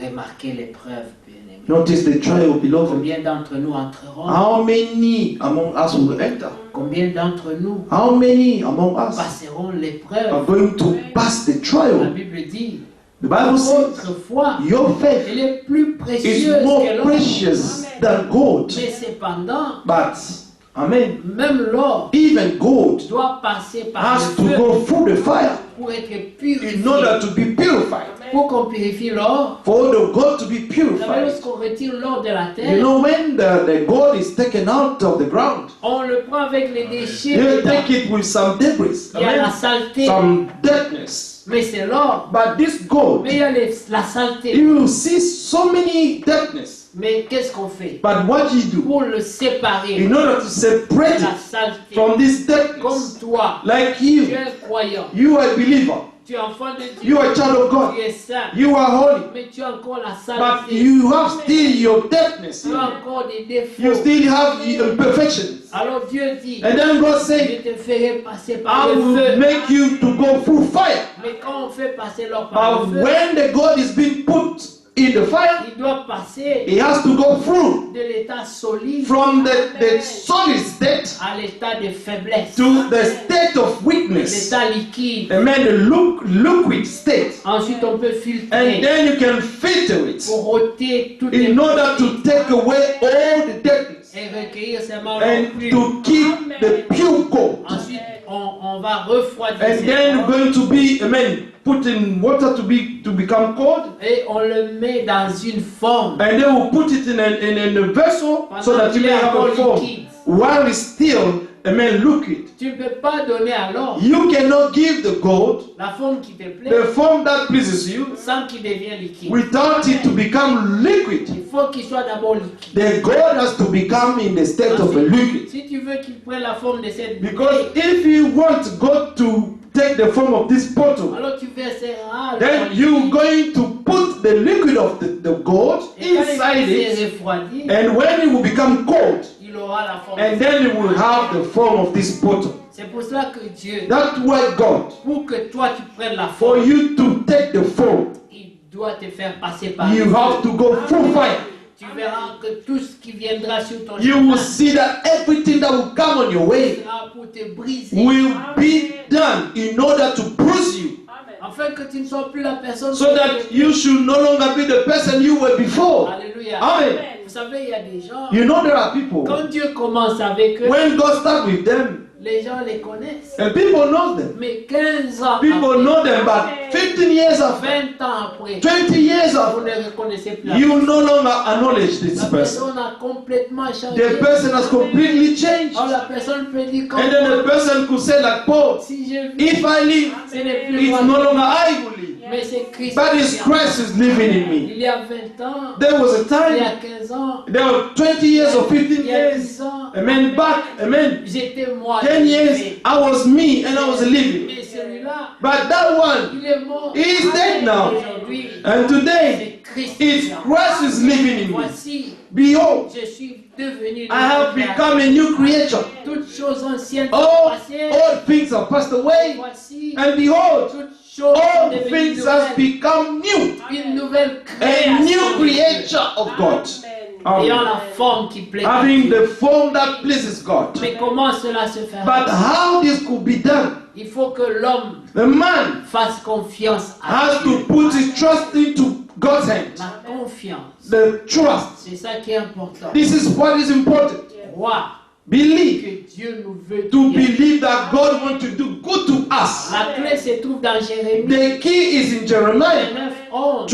Remarquez l'épreuve, bien-aimé. Notice the trial, beloved. Combien d'entre nous entreront? How many among us will enter? Combien d'entre nous How many among us passeront are l'épreuve? going to pass the La trial? Bible dit, The Bible says, votre foi, your faith elle est plus is précieuse more que l'or. precious than gold. Mais cependant, But, amen, même l'or even gold doit passer par has le to feu go through the fire pour être in purifié. order to be purified. Pour qu'on purifie l'or, For the gold to be vous savez, purified. lorsqu'on retire l'or de la You terre, know, when the gold is taken out of the ground, on le prend avec les déchets you dedans. take it with some debris, Il y a la amen, saleté, some deadness. mais c'est l'or. But this gold, Mais il y a la saleté. you will see so many deadness. Mais qu'est-ce qu'on fait But what you do pour le séparer in order to separate la it saleté? from this Comme deadness, toi, like tu you, es un croyant, you are a believer, tu es enfant de Dieu, you are a child of God, tu es saint, you are holy, mais tu as encore la but saleté, you have still your deadness. tu as encore des You défauts. still have imperfections. Alors Dieu dit, And then God je said, te ferai passer par I le will feu. make you to go through fire. Mais quand on fait passer l'or par But le feu, when the gold is being put in the fire, il doit passer it has to go through de l'état solide from the solid state à l'état de faiblesse, to the state of weakness. l'état liquide. And then the liquid state. Ensuite, on peut And filtrer then you can filter it pour ôter toutes les in order to take away all the deadness et recueillir seulement le and plus. to keep the pure gold. Ensuite, on va refroidir And cet then or going to be, amen, put in water to become cold. et on le met dans une forme. And then we'll put it in a vessel so that you may have a form. While it's still, amen, liquid. Tu ne peux pas donner à l'or You cannot give the gold la forme qui te plaît the form that pleases you sans qu'il devienne liquide. without it to become liquid. Il faut qu'il soit d'abord liquide. The gold has to become in the state of a liquid. Si tu veux qu'il prenne la forme de cette Because bouteille, if you want God to take the form of this bottle, alors tu verseras then you're going to put the liquid of the gold et quand inside il it, s'est refroidi, and when it will become cold, il aura la forme. and then it will have the form of this bottle. C'est pour cela que Dieu, That's why God, pour que toi tu prennes la for forme, you to take the form, il doit te faire passer par you le have feu. to go through fire. Tu verras que tout ce qui viendra sur ton You chemin will see that everything that will come on your way sera pour te briser, will be done in order to bruise you, afin que tu ne sois plus la personne. so that you should no longer be the person you were before. Alléluia. Amen. Vous savez, il y a des gens, You know there are people, quand Dieu commence avec eux, when God starts with them, les gens les connaissent. and people know them. Mais 15 ans People après, know them, but 15 years after, 20 ans après, 20 years vous after, ne reconnaissez plus la you no longer acknowledge this La person. personne a complètement changé. The person has completely changed. Alors la personne peut dire comme And then the person could say like Paul, si je vis, if I live, ce n'est plus it's moi. no longer I who live, Mais c'est Christ. But His grace is living in me. Il y a 20 ans, There was a il y a time, 15 ans, there were 20 years or 15 il y a years. 10 ans, Amen. Back, amen. j'étais moi. 10 years, I was me and I was living. Mais celui-là, But that one, il est mort. he is dead now. Aujourd'hui, And today, c'est Christ. His grace is living in me. Voici, Behold, je suis devenu I have nouveau become a new creature. Toutes choses anciennes sont All passées. things are passed away. Voici, And behold, toutes choses sont all devenues things have nouvelles. become new. Une nouvelle A création. new creature of God. Ayant Amen. la forme qui plaît à Having Dieu. the form that pleases God. Mais comment cela se fait? But how this could be done? Il faut que l'homme The man fasse confiance à has Dieu. to put his trust into God's hand. La confiance, The trust. c'est ça qui est important. This is what is important. Croire Believe. que Dieu nous veut To bien. believe that God wants to do good to us. La clé se trouve dans Jérémie The key is in Jeremiah 9, 11.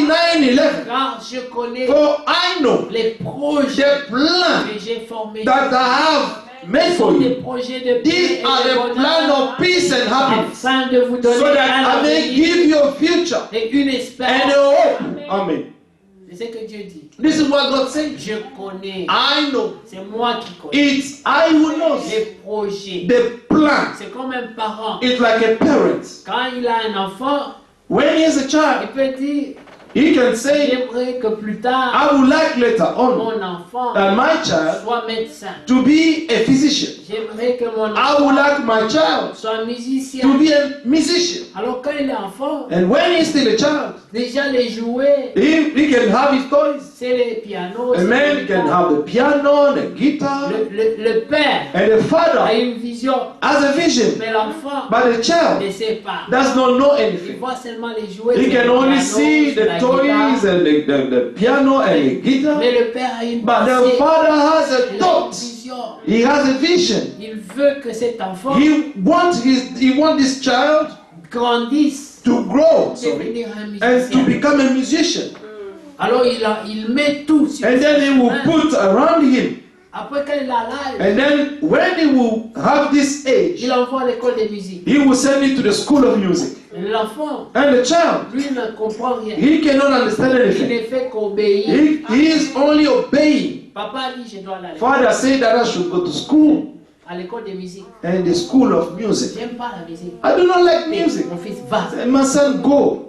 29:11. Car je connais For I know les projets the plan que j'ai formés. that I have made Ce for sont des you. projets de paix These et are de the plan bonheur of peace and happiness, afin de vous donner so that un I may avenir give you a future et une and espérance. a hope. Amen. C'est ce que Dieu dit. This is what God says. Je connais. I know. C'est moi qui connais. It's I who knows Les projets. the plan. C'est comme un parent. It's like a parent. Quand il a un enfant, When he is a il child, peut dire, he can say, j'aimerais que plus tard, I would like later on mon enfant that my child soit médecin. to be a physician. J'aimerais que mon I would enfant like my child soit musicien. to be a musician. Alors quand il est enfant, And when he's still a child, déjà les jouets, he can have his toys. c'est les pianos. A c'est man les can guitares. have the piano, the guitar, Le père and the a father une vision, has a vision. mais l'enfant But the ne child sait pas. does not know Il anything. voit seulement les jouets. He c'est can le only piano, see c'est the la toys guitare. and the piano and the guitar. Mais le père a une But the pensée, father has a il a une thought. vision. He has a vision. Il veut que cet enfant He wants this child grandisse, to grow, sorry, devenir un and to musicien. become a musician. Alors il met tout sur And then he will main. put around him. Après quand il a l'âge, And then when he will have this age, il envoie à l'école de musique. he will send it to the school of music. L'enfant, And the child, lui, ne comprend rien. he cannot understand Il anything. ne fait qu'obéir. He is only obeying. Papa dit, je dois aller Father said that I should go to school à l'école de musique. and the school of music. J'aime pas la musique. I do not like Mais music. mon fils va. And my son go.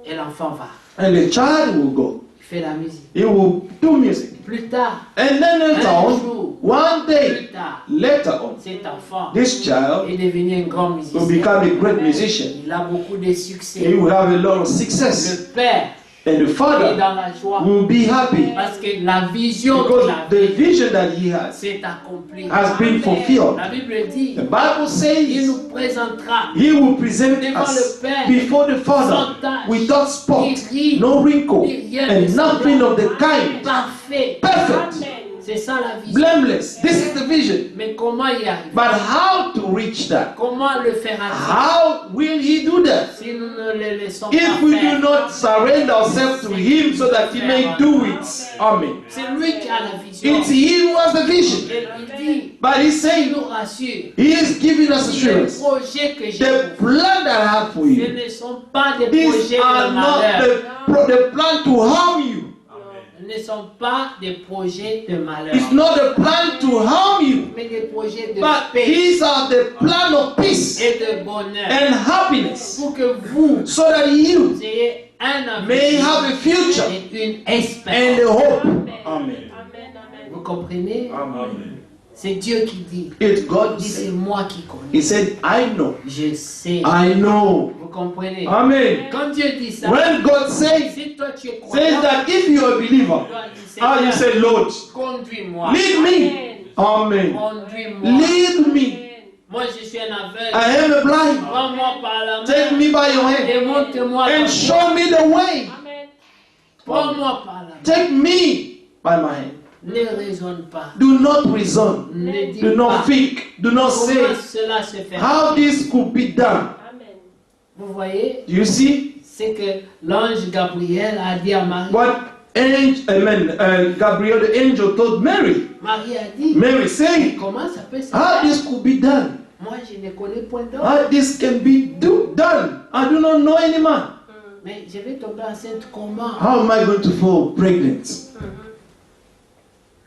Et l'enfant va. And the child will go. Il fait la musique. He will do music. Plus tard, And then later un on, jour, one day, plus tard, later on, cet enfant this child est devenu un grand will musicien. become a great musician. Il a beaucoup de succès. He will have a lot of success. Le père And the est father dans la joie will be happy parce que la vision qu'il because the avait vision that he has s'est accomplie. has been fulfilled. La Bible dit, The Bible il says nous présentera he will present devant us le Père before the Father sans tache, without spot, ni ride, no wrinkle, ni rien de and nothing of the kind. parfait. Perfect, C'est ça la vision. blameless. This is the vision. Mais comment y arriver? But how to reach that? Comment le faire accepter How will he do that? si nous ne le laissons If pas we faire? do not surrender ourselves to him so that he may do it. Amen. C'est lui qui a la vision. It's he who has the vision. Et il dit, But he's il saying nous rassure. he is giving us Les assurance. projets que j'ai The pour vous, plan that I have for ce you, ne sont pas des these projets are de not malheur. the plan to harm you. Ce ne sont pas des projets de malheur. It's not the plan to harm you. Mais des projets de But paix these are the plan of peace et de bonheur. and happiness Pour que vous so that you ayez un may avenir have a future et une and espérance. a hope. Amen. Vous comprenez? Amen. C'est Dieu qui dit. It's God. Il dit, c'est moi qui connais. He said, I know. Je sais. I know. Vous comprenez? Amen. Quand Dieu dit ça, When God says si toi tu es says croyant, that if you are a tu believer, dois dire, you Seigneur, say, Lord, conduis-moi. lead me. Amen. Conduis-moi. Lead me. Moi je suis un aveugle. I am a blind. Prends-moi par la Take main me by your hand et montre-moi ta and voie. show me the way. Prends-moi par la main. Take me by my hand. Ne raisonne pas. Do not reason. Ne dis Do pas not think. Do not say comment cela se fait. how this could be done. Vous voyez, Do you see c'est que l'ange Gabriel a dit à Marie. what Gabriel the angel told Mary? Marie a dit, Mary saying, comment ça peut se how faire? this could be done? Moi je ne connais point d'homme. How this can be done? I do not know any man. Mais je vais tomber enceinte comment? How am I going to fall pregnant?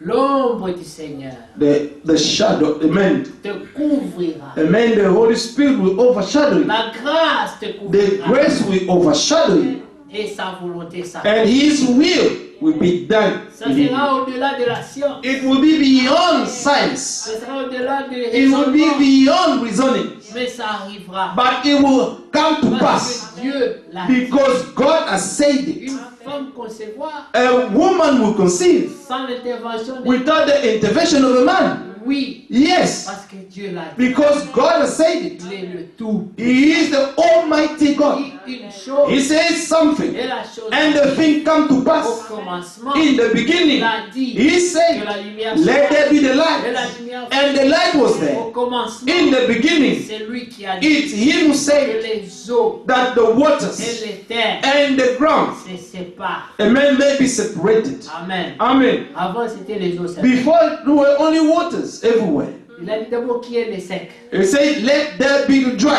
L'ombre du Seigneur The shadow, amen. te couvrira. Amen. The Holy Spirit will overshadow you. La grâce te The couvrira. grace will overshadow you. Et sa volonté And His will be done. Ça in you. sera au-delà de la science. It will be beyond science. Ce sera au-delà de It will be raisonnement. beyond reasoning. Mais ça arrivera. But it will come to pass. Parce que Dieu l'a dit. Because God has said it. Une femme concevoir A woman will conceive sans l'intervention de without the intervention of a man. Oui, Yes. parce que Dieu l'a dit. Because God has said it. Il est le tout. He is the Almighty God. Il dit une chose He says something. et la chose And the thing come to au pass. commencement. In the beginning, Il a dit He que said, la lumière let there be the et la light. lumière And the light was au there. commencement. In the beginning, C'est lui qui a dit it's Him who que said les eaux that the et waters les terres and the ground, se séparent. amen, may be separated. Amen. Amen. Avant c'était les eaux séparées. Before, there were only waters everywhere. Il a dit d'abord qui est le sec. He said, let there be the dry.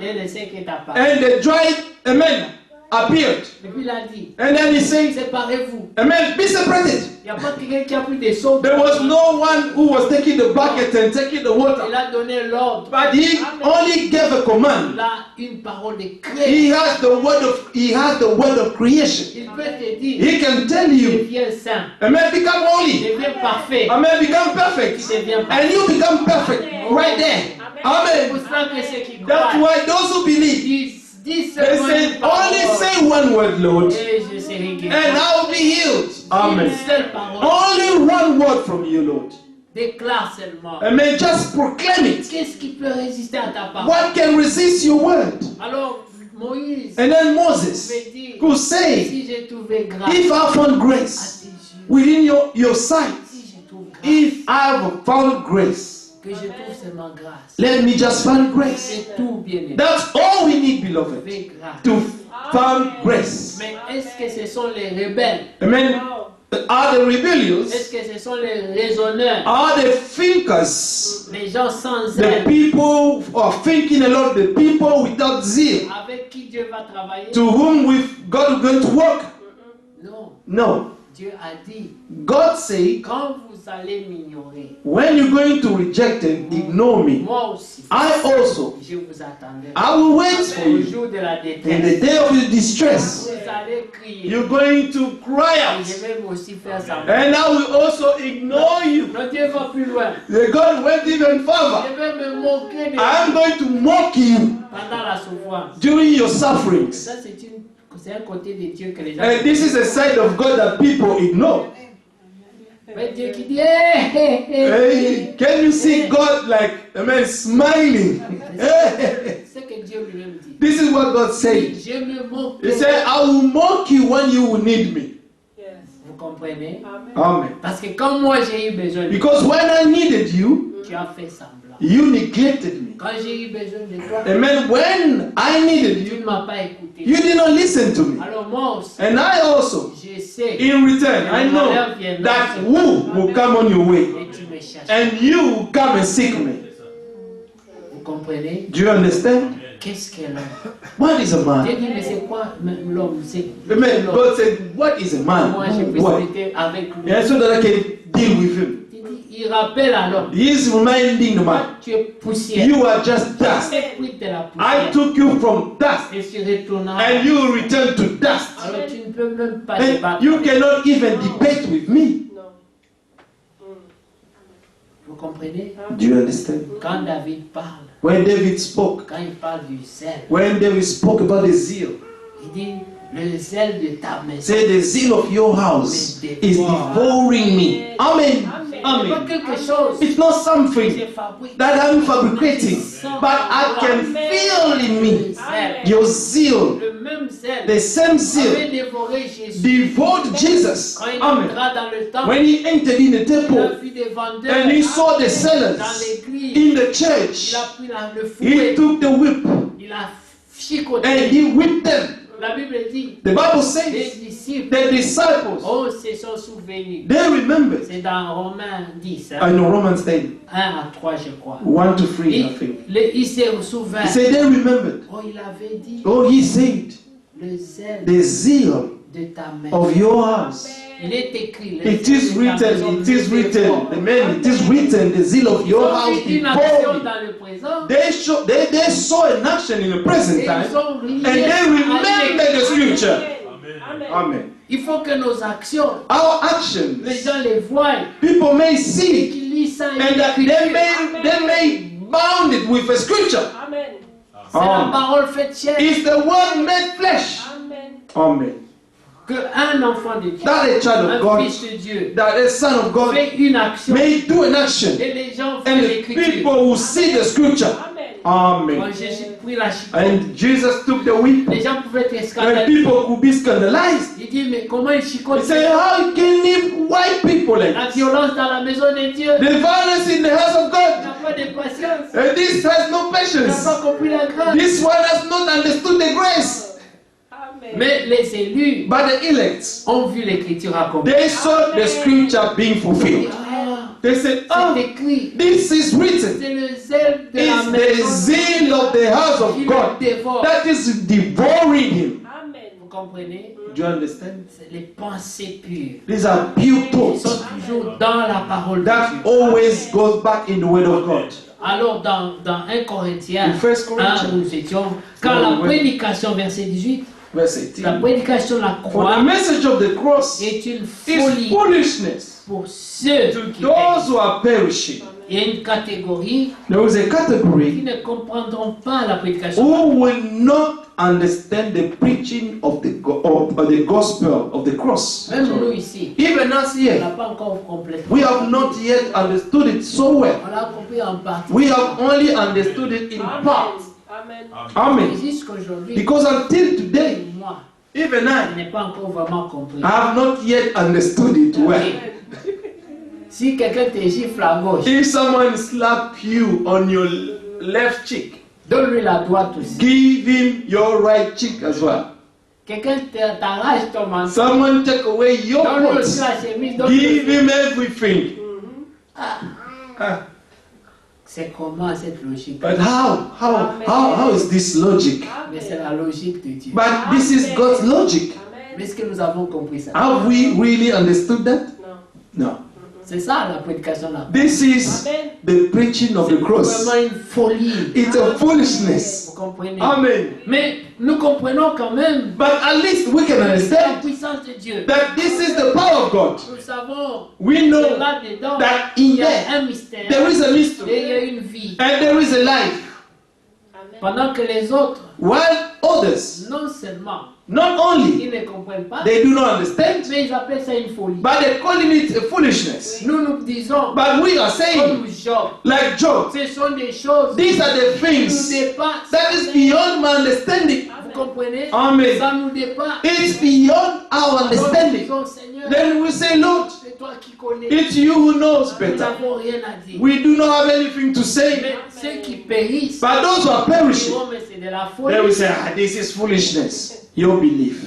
Et le sec est apparu. And the dry, amen, appeared. Et puis il a dit, And then He said, séparez-vous. amen, be separated. Il n'y a pas quelqu'un qui a pris des seaux. There was no one who was taking the bucket and taking the Il water. a donné l'ordre. But He only gave a Il command. a une parole de He créer. has the word of creation. Il peut te dire, He can tell you, deviens saint, amen, become holy. deviens parfait. Amen, become perfect. Deviens parfait. And you become perfect right there. C'est pour Amen. ça que ceux qui That's croient why those who believe, disent they seulement say, une parole. only say one word, Lord, Et je serai guéri. and I will be healed. Amen. Une seule parole. Only one word from you, Lord. Déclare seulement. Amen. Just proclaim it. Qu'est-ce qui peut résister à ta parole? What can resist your word? Alors, Moïse And then Moses avait dit, could say, si j'ai trouvé grâce if I found à grace tes yeux, within your sight, si je trouve grâce, if I have found grace, que je trouve seulement grâce. let me just find grace. C'est tout bien aimé. That's all we need, beloved, Fais grâce. to find grace. Mais est-ce que ce sont les rebelles? Amen. Are the Est-ce rebellious? que ce sont les raisonneurs? Are the thinkers? Les gens sans The zèle people who are thinking a lot, the people without zeal, avec qui Dieu va travailler? to whom with God is going to work? Non. No. Dieu a dit, God say, quand vous allez m'ignorer, when you're going to reject and ignore me, moi aussi, I also, je vous attendrai. I will wait for Au you. jour de la In the détresse, day of your distress, vous allez crier. you're going to cry Et je out. vais moi aussi faire ça. And I will also ignore you. Non, Dieu va plus loin. The God went even Je further. vais me moquer de I am going to mock you pendant la souffrance. during your sufferings. Ça, c'est un côté de Dieu que les gens. And this is a side of God that people ignore. Mais Dieu qui dit, hey, hey, hey. Hey, can you see God like, amen, smiling? Hey. C'est que Dieu lui-même dit. This is what God said. Je me moque. He said, I will mock you when you will need me. Vous comprenez? Amen. Parce que comme moi j'ai eu besoin de toi, Because when I needed you, tu as fait semblant. you neglected me. Quand j'ai eu besoin de toi, Amen. When I needed tu ne you, m'as pas écouté. you did not listen to me. Alors moi aussi, And I also, je sais in return, I know that who will come on your way. et tu me cherches. And you will come and seek me. Vous comprenez? Do you understand? Qu'est-ce qu'est l'homme? What is a Dieu man? dit, mais c'est quoi l'homme? C'est Amen. l'homme. God said, what is a man? Moi je peux What? traiter avec lui. Yeah, so that I can deal with him. Il dit, il rappelle à l'homme. He is reminding the Toi, man, tu es poussière. you are just dust. C'est pris de la I poussière. took you from dust Et tu retourneras. and you will return to dust. Alors tu ne peux même pas And débattre. you cannot even debate with me. Vous comprenez? Do you understand? Quand David parle, When David spoke, quand il parle du zèle, when David spoke about the zeal, il dit le zèle de ta maison. say the zeal of your house is devouring me. Amen. C'est pas Amen. quelque chose It's not que something je fabrique. that I'm fabricating, but I can feel in me your zeal, Le même zèle the same zeal. avait dévoré Jésus. Devote Jesus. Quand il Amen. entra dans le temple, When he entered in the il a temple vu des vendeurs and he saw the dans sellers l'église. in the Il church, a pris le he fouet, took the whip il a chicoté. and he whipped them. La Bible dit, The Bible les says disciples, the disciples, oh, se sont souvenus. they remembered. C'est dans Romains 10, I know Romans 10, 1 à 3, je crois. 1 to 3, I think. Il se souvint. He said they remembered. Oh, il avait dit, Oh, he said, le zèle the zeal de ta main. of your house. Il est écrit. Le It zèle is de ta maison written, it is nous written, dévore. amen. It is written, the zeal of Ils your ont house vu une action before me. dans le présent. They saw an action in the present Et time ils ont and lié they à remember the l'écriture. scripture. Amen. Amen. Il faut que nos actions, Our les actions, gens les voient people may et see qu'ils lisent ça and that they may bound it with a scripture. C'est la parole faite chair. It's the word made flesh. Amen. Qu'un enfant de Dieu, That a child of un God, fils de Dieu, that a son of God fait une action may do an action. et les gens font And the l'écriture. people will see the scripture. Quand Amen. Jésus prit la chicotte, And Jesus took the whip les gens pouvaient être and scandalisés. people could be scandalized. Il dit, mais comment il He chicote said, how can he white people like la this? violence dans la maison de Dieu? The violence in the house of Il God. n'a pas de patience. And this has no Il n'a patience. pas compris la grâce. This one has not understood the grace. Mais les élus But the elect, ont vu l'écriture accomplie. they saw the scripture being fulfilled. Ah, They said, c'est oh, écrit. this is written. C'est le zèle de la It's the maison zeal of the house of qui le God dévore. that is devouring him. Vous comprenez? Do you understand? C'est les pensées pures. These are pure Ils thoughts sont toujours dans la parole de that Dieu. always goes back in the word of God. Alors dans 1 Corinthiens In 1 Corinthians, 1, nous étions, quand la prédication, verset 18, verse la 18. prédication de la For the croix message of the cross est une is folie foolishness pour ceux to qui those perdent. who are perishing. Il y a une catégorie There is a qui category ne comprendront pas la prédication. who will not understand the preaching of the gospel of the cross. Même nous ici, Even us on n'a here, pas encore complètement. we have not yet understood it so well. On l'a compris en partie. We have only understood it in part. Amen. Mais jusqu'aujourd'hui, Because until today, moi, even je I n'ai pas encore vraiment compris. have not yet understood it well. Si quelqu'un te gifle à gauche, If someone slap you on your left cheek, donne-lui la droite aussi. give him your right cheek as well. Quelqu'un t'arrache ton manteau, Someone take away your donne-lui aussi coat, la chemise, donne-lui give aussi. him everything. Ah, Ah, c'est comment cette logique? but how is this logic? Mais c'est la logique de Dieu. But this is God's logic. Mais est-ce que nous avons compris ça? Have we really understood that? No. C'est ça la prédication là. This is the preaching of the cross. Vraiment une folie. It's a foolishness. Vous comprenez? Amen. Mais nous comprenons quand même But at least we can la understand puissance de Dieu. that this is the power of God. Nous savons We que know là-dedans, that il in y a there un mystère. there is a Et mystery il y a une vie. and there is a life. Pendant que les autres, While others, non seulement, not only ils ne comprennent pas, they do not understand, mais ils appellent ça une folie. but they're calling it a foolishness. Nous nous disons, But we are saying, comme Job, like Job, ce sont des choses these are the qui nous things dépassent. that is beyond my understanding. Vous comprenez? Amen. Ça nous dépasse. It's beyond our Alors, nous understanding. disons, Seigneur, Then we say, Lord, c'est toi qui connais. it's you who knows Nous better. n'avons rien à dire. We do not have anything to Mais say. ceux qui périssent, But those who are ils perishing, diront, mais c'est de la they will folie. say, this is foolishness. Your belief.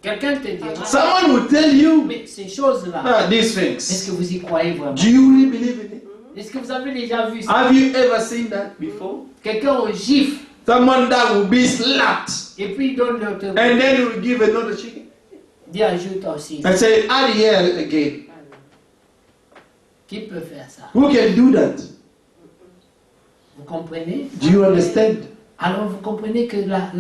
Quelqu'un te dira, Someone will tell you, mais ces choses-là, these est-ce things. que vous y croyez vraiment? Do you really believe in it? Est-ce que vous avez déjà vu ça? Have you ever seen that before? Quelqu'un au gifle Someone that will be slapped et puis il donne l'autre. and then he will give another chicken Dis ajoute aussi. and say, add here again. Qui peut faire ça? Who can do that? Vous comprenez? Do you understand? Alors vous comprenez que la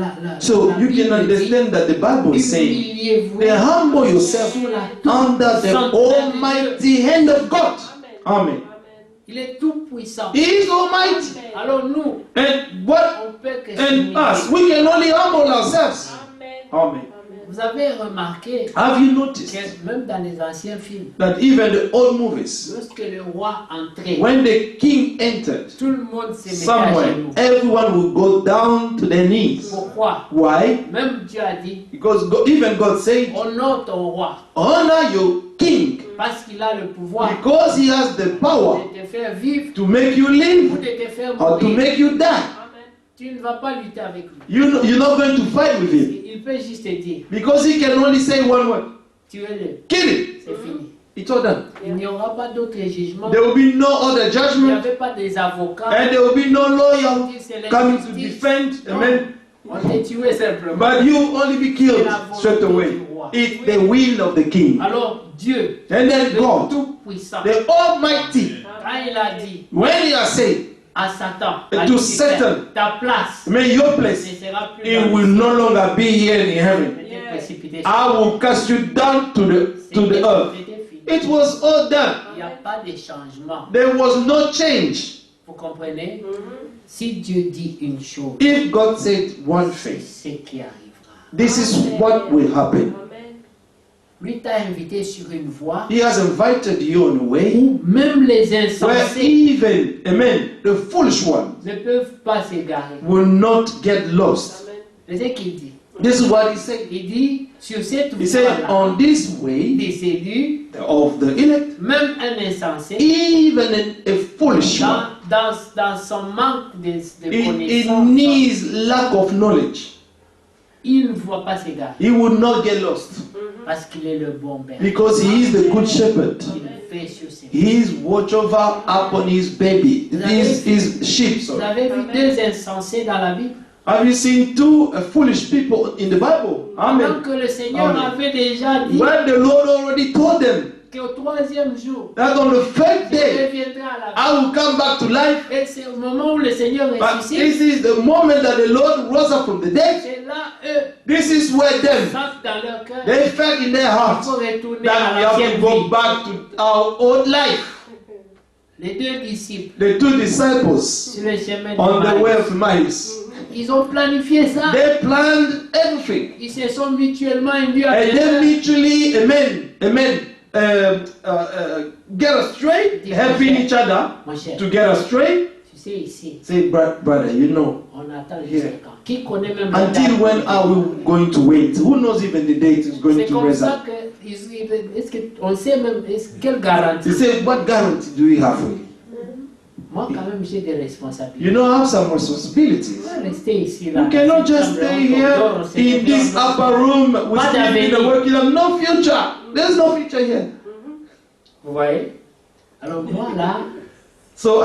So la you Bible can understand that the Bible is saying, humiliez-vous humble yourself sous la toute under the puissance de almighty hand of God. Amen. Il est tout puissant. He is almighty. Alors nous, And what on peut que and s'humilier. us, we can only humble ourselves. Amen. Vous avez remarqué Have you noticed que même dans les anciens films, that even the old movies, lorsque le roi entrait, when the king entered tout le monde se mettait à somewhere, genoux. everyone would go down to their knees. Pourquoi? Why? Même Dieu a dit, Because even God said, honore ton roi, honor your king, parce qu'il a le pouvoir because he has the power de te faire vivre to make you ou live de te faire or to mourir. make you die. Tu ne vas pas lutter avec lui. You're not going to fight with him Il peut juste te dire, because he can only say one word: tuez-le, kill him. c'est fini. It's all done. Il n'y aura pas d'autre jugement. There will be no other Il n'y judgment, avait pas des avocats and there will be no lawyer qui c'est coming to l'injustice. defend. Amen. On t'a tué simplement. But you only be killed straight away. It's the will of the king. Alors Dieu, And then le God, Tout-Puissant, the Almighty, quand il a dit when you are saved, à Satan, To à Lucifer, Satan. ta place may your ne place, sera plus it dans will le no longer be here in heaven. ciel. C'était précipité. I will cast you down to the earth. C'était fini. It was all done. Il n'y a pas de changement. There was no change. Vous comprenez? Si Dieu dit une chose, If God said one c'est thing, ce qui arrivera. this is what will happen. Lui t'a invité sur une voie He has invited you on a way où même les where insensés even, amen, the foolish ones ne peuvent pas s'égarer. will not get lost. C'est ce qu'il dit. This is what he said. Il dit, sur cette He said, voie-là, on this way des élus, of the elect, même un insensé, even a foolish one, dans son manque de in connaissance, his lack of knowledge, il ne voit pas s'égarer. he would not get lost Parce qu'il est le bon père. because he is the good shepherd. Il fait sur ses He is watch over upon his baby, his sheep. Vous Sorry. avez vu deux insensés dans la Bible? Have you seen two foolish people in the Bible? Pendant Amen. que le Seigneur Amen. avait déjà dit When the Lord already told them qu'au troisième jour, that on the third il day reviendra à la vie. I will come back to life. Et c'est au moment où le Seigneur But ressuscite, this is the moment that the Lord rose up from the dead. c'est là, eux, This is where them savent dans leur cœur, they felt in their il hearts faut retourner that à we have l'ancienne to go vie. back to our old life. Les deux disciples, The two disciples sur le chemin on the de way Maïs, of Emmaus, ils ont planifié ça. they planned everything. Ils se sont mutuellement induits à And they l'erreur. mutually, amen, get astray, helping each other Mon cher, to get astray. tu sais ici, Say, brother, you know, on attend Yeah. jusqu'à quand? Qui connaît même la until date? when are we going to wait? Who knows even the date is going C'est to comme raise ça up? que, est-ce qu'on sait même, quelle garantie? He said, what guarantee do we have for you? Moi, quand même, j'ai des responsabilités. You know, I have some responsibilities. On va rester ici, là. You cannot just stay here in this upper room with sleeping and working. No future. There's no future here. Vous voyez? Alors moi, là, So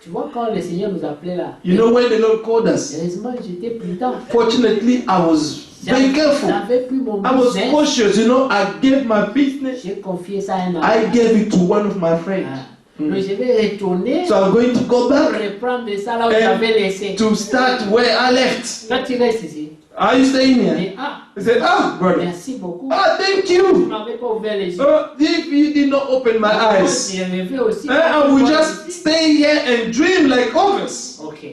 tu vois, quand le Seigneur nous appelait là, you know, when the Lord called us, heureusement, j'étais prudent. fortunately, I was very careful. J'avais plus mon I was business. cautious, you know. I gave my business. J'ai confié ça à un I enfant. gave it to one of my friends. Ah. Donc, je vais retourner So I'm going to go pour back reprendre de ça là où And j'avais laissé. to start where I left. Toi, tu restes ici. Are you staying here? Mais, ah, He said, brother. merci beaucoup. Thank Tu you. m'avais pas ouvert les yeux. If you did not open my eyes, J'ai rêvé aussi. I will just stay here and dream like others. Ok.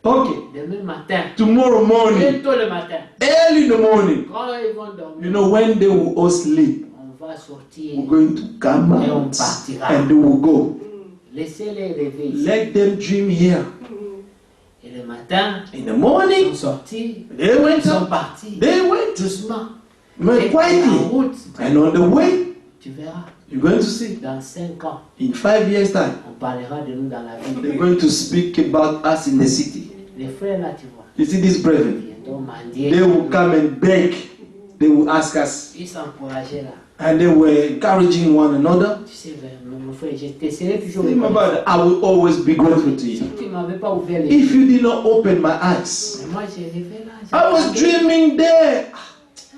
Okay. Demain matin. Tomorrow morning, Bientôt le matin. early in the morning, Quand ils vont dormir, you know, when they will all sleep, on va sortir. we're going to come Et on out partira. and they will go. Laissez-les rêver ici. Let them dream here. Et le matin, In the ils morning, sont sortis. they went Ils sont up, partis. they went, Doucement. went Et en quietly. route, And on the way, tu verras, you're going to see, dans 5 ans, in 5 years' time, on parlera de nous dans la vie. they're going to speak about us in the city. Les frères là, tu vois, You see, these brethren, bientôt mendier, they will come and beg. They will ask us. ils s'encourageaient là. And they were encouraging one another. Tu sais, mon frère, je te serai toujours Say, my reconnaissant. brother, I will always be grateful to Si you. tu ne m'avais pas ouvert les yeux, If you did not open my eyes, mais moi j'ai rêvé là. I was dreaming there. Tu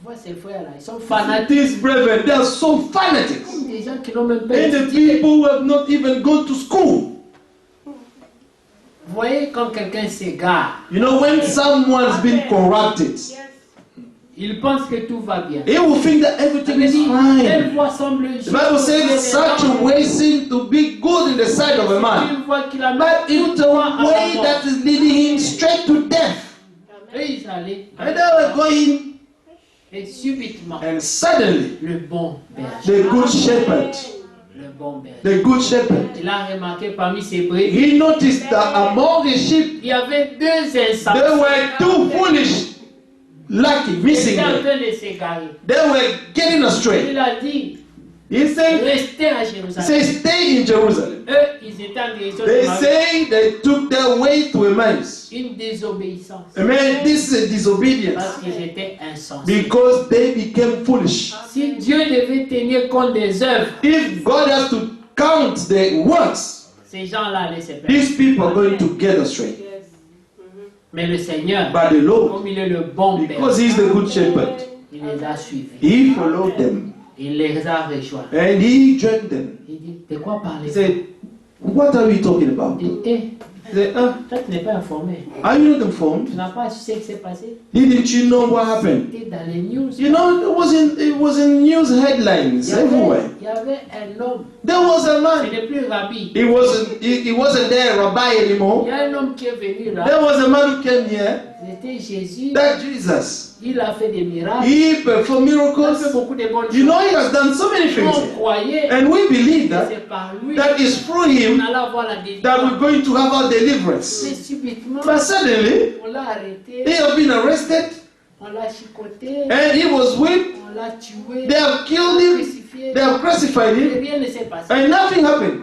vois ces frères là, ils sont fanatiques. These brethren, they are so fanatics. Des gens qui n'ont même pas And the étudié. people who have not even gone to school. Vous voyez quand quelqu'un s'égare, You know, when someone's been corrupted, il pense que tout va bien. he will think that everything is Telle fine. voie semble The Bible says such a way seems to be good in the sight of a man, Une voie qu'il a but it's a way that is leading him straight to death. Et ils allaient. And they were going, Et subitement, and suddenly, le bon berger, the good shepherd, le bon berger, the good shepherd, il a remarqué parmi ses brebis, he noticed that among the sheep, il y avait deux there insensés were two foolish, lacking, qui missing étaient en them. train de s'égarer. They were getting astray. Il a dit, He said, restez à Jérusalem. stay in Jerusalem. Eux, ils étaient en direction They de Marie. say they took their way to Emmaus. Une désobéissance. Amen. This is a Parce disobedience qu'ils étaient insensés. because they became foolish. Si Dieu devait tenir compte des œuvres, If God has to count the works, ces gens-là allaient se perdre. these people are going to get astray. Mais le Seigneur, But the Lord, comme il est le bon Père, because He is the good shepherd, il les a suivis. He followed them Il les a rejoints. and He joined them. Il dit, de quoi He parlez-vous? said, what are we talking about? Il dit, He said, toi tu n'es pas informé. are you not informed? Tu n'as pas su ce qui s'est passé. Didn't you know what happened? C'était dans les news. You know, it was in news headlines everywhere. Il y avait un homme, There was a ce man. n'est plus rabbi. He wasn't there, a rabbi Il y anymore. a un homme qui est venu là. There was a man who came here. C'était Jésus. That Jesus. Il a fait des miracles. He performed Il a fait miracles. beaucoup de bonnes You choses. know, He has done so many things. On croyait And we believe que that c'est par lui that is through qu'on Him allait avoir la that délivrance. we're going to have our Mais deliverance. subitement, But suddenly, on l'a arrêté, he has been arrested on l'a chicoté, and he was whipped. on l'a tué, They have killed him. crucifié. They have crucified Et him. rien ne s'est passé. And nothing happened.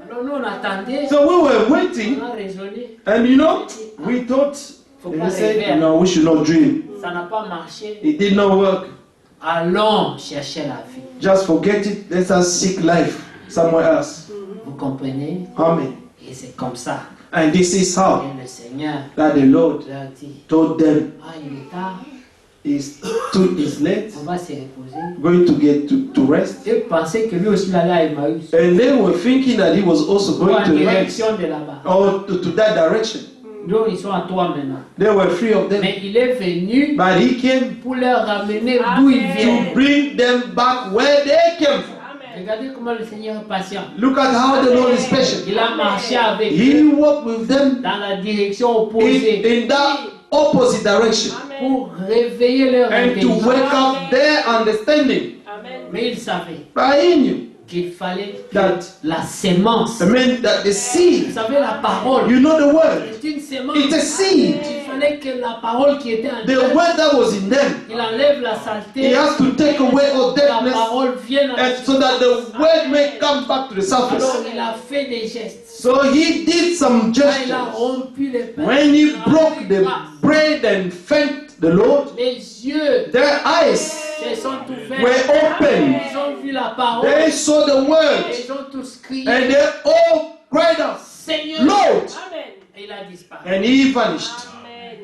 Alors nous on attendait, So we were on waiting. a raisonné. And you know, we thought, Faut and pas we said, rêver. no, we should not dream. Ça n'a pas marché. It did not work. Allons chercher la vie. Just forget it. Let us seek life somewhere else. Vous comprenez? Amen. Et c'est comme ça. And this is how Et le Seigneur that the Lord leur dit, told them, ah il est tard, is late, on va se reposer. going to get to rest. Ils pensaient que lui aussi il allait à Emmaüs. And they were thinking that he was also Ou en going to rest direction de là-bas. or to that direction. Donc ils sont à toi maintenant. There were three of them. Mais il est venu But he came pour leur ramener d'où ils to viennent. bring them back where they came from. Regardez comment le Seigneur est patient. Look at how the Lord is patient. Il a marché avec He eux walked with them dans la direction opposée in that opposite direction pour réveiller leur and to wake intelligence. up their understanding. Mais il savait But he knew qu'il fallait que that, la sémence, I mean, that the vous seed, savez la parole, you know the word, c'est une sémence. it's a seed. Il fallait que la parole qui était en The eux, word that was in them, il enlève la he saleté, has to take away all la darkness parole vienne à and so that the word may come back to the Alors surface. il a fait des gestes. So he did some Quand il a gestures. rompu les pains, When he broke the bread and thanked the Lord, les yeux their eyes se sont ouverts. were open. Ils ont vu la parole. They saw the word Ils ont tous crié. and they all cried out, Seigneur. Lord! Et il a disparu. And he vanished.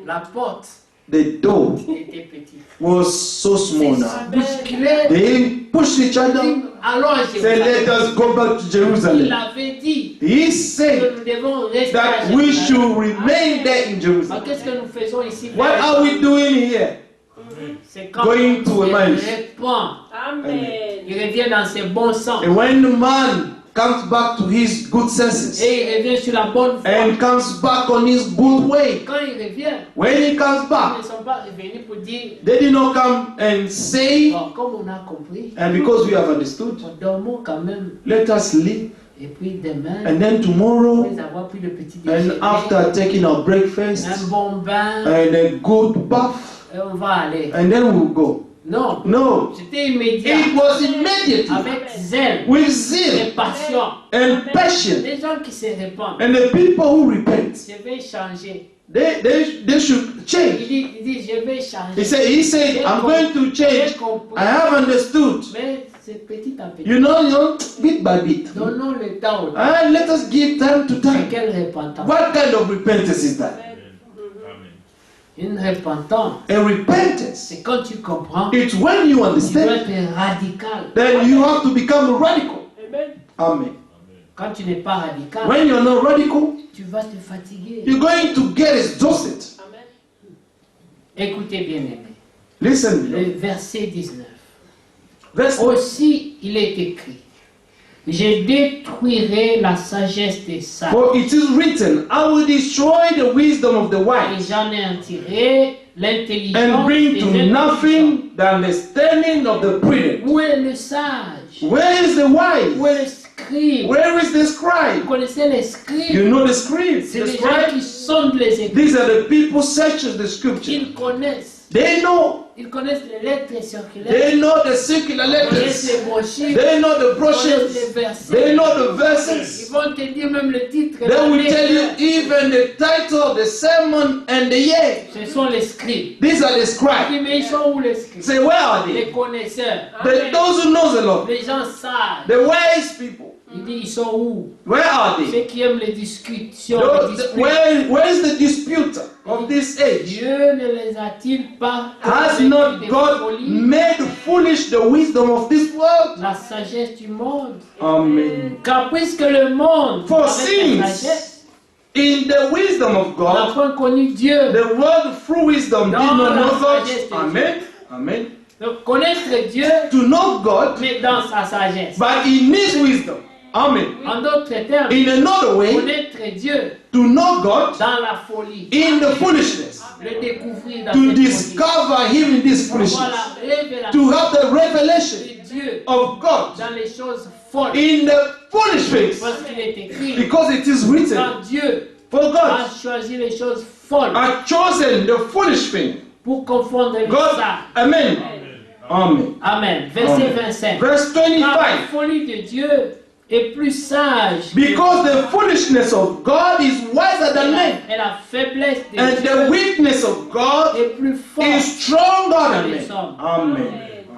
La porte The door était petite. was so small now. Bousculé. They pushed each other. Allons à Said, let Jérusalem. us go back to Il Jerusalem. avait dit He que said nous devons rester à that we Jérusalem. should remain there in Alors, Jerusalem. qu'est-ce que nous faisons ici? What are we doing here? C'est quand Going to il Emmaüs. répand. Il revient dans ses bons sens. And when the man comes back to his good senses Et il revient sur la bonne voie. and comes back on his good way, Quand il revient, when he comes ils back, ne sont pas revenus pour dire, they did not come and say, bon, comme on a compris, and because we have understood, dormons quand même. let us sleep, Et puis demain, and then tomorrow, après avoir pris le petit déjeuner, and after taking our breakfast un bon bain, and a good bath, et on va aller. and then we'll go. Non, No, c'était immédiat, it was immediately avec zèle with et zeal passion. and passion. Les gens qui se répandent, And the people who repent, je vais changer. they should change. Il dit, je vais changer. He said, I'm going to J'ai change. compris. I have understood. Mais c'est petit à petit. You know, bit by bit. Donnons le temps au temps. And let us give time to C'est time. quelle repentance? What kind of repentance is that? Une repentance, A repentance. c'est quand tu comprends, It's when you tu dois understand, être radical. then you have to become radical. Amen. Quand tu n'es pas radical, When you're not radical, tu vas te fatiguer. you're going to get exhausted. Écoutez bien aimé. Listen, Le verset 19. verse Aussi, il est écrit, je détruirai la sagesse des sages for it is written, I will destroy the wisdom of the et wise j'anéantirai and l'intelligence bring des to intelligents. nothing the understanding of the prudent. Où est le sage? Where is the wise? Où est le scribe? Where is the Vous scribe? connaissez les scribes? You know the scribe. C'est The les gens qui scribe. sondent les écritures. These are the people search the scripture. Ils connaissent. They know. Ils connaissent les lettres circulaires. They know the circular Ils connaissent letters. les brochures. They know the Ils connaissent les brochures. versets. They know the Ils verses. vont te dire même le titre. They la will lettre. tell you even the title of the sermon and the year. Ce sont les scribes. These are the Oui, scribes. mais ils sont où les scribes? Say, where are Les they? connaisseurs. Those who know the Lord. Les gens sages. The wise people? Il dit, ils sont où? Where are Ceux they? qui aiment les discussions, les disputes. Where is the disputer of this age? Dieu ne les a-t-il pas Has convaincus not de God folie? made foolish the wisdom of this world? La sagesse du monde. Amen. Car puisque le monde, For avec la since sagesse, in the wisdom of n'a God, point connu Dieu. the world through wisdom did Dans not la know God. sagesse de Amen. Amen. Donc connaître Dieu, To know God, mais dans sa sagesse. but in His wisdom. Amen. En d'autres termes, In another way, connaître Dieu to know God dans la folie. in the foolishness. Le découvrir dans To cette folie. discover Him in this Avoir foolishness. la révélation To have the revelation de Dieu of God dans les choses folles. in the foolish things. Parce qu'il est écrit, Because it is written, quand Dieu for a God choisi les choses folles has chosen the foolish thing. pour confondre les God, sages. Amen. Amen. Amen. Verset Amen. 25. Verse Car la 25. folie de Dieu est plus sage. Because the foolishness of God is wiser than men, Et la faiblesse de and the Dieu weakness of God est plus forte. is stronger than men. Amen.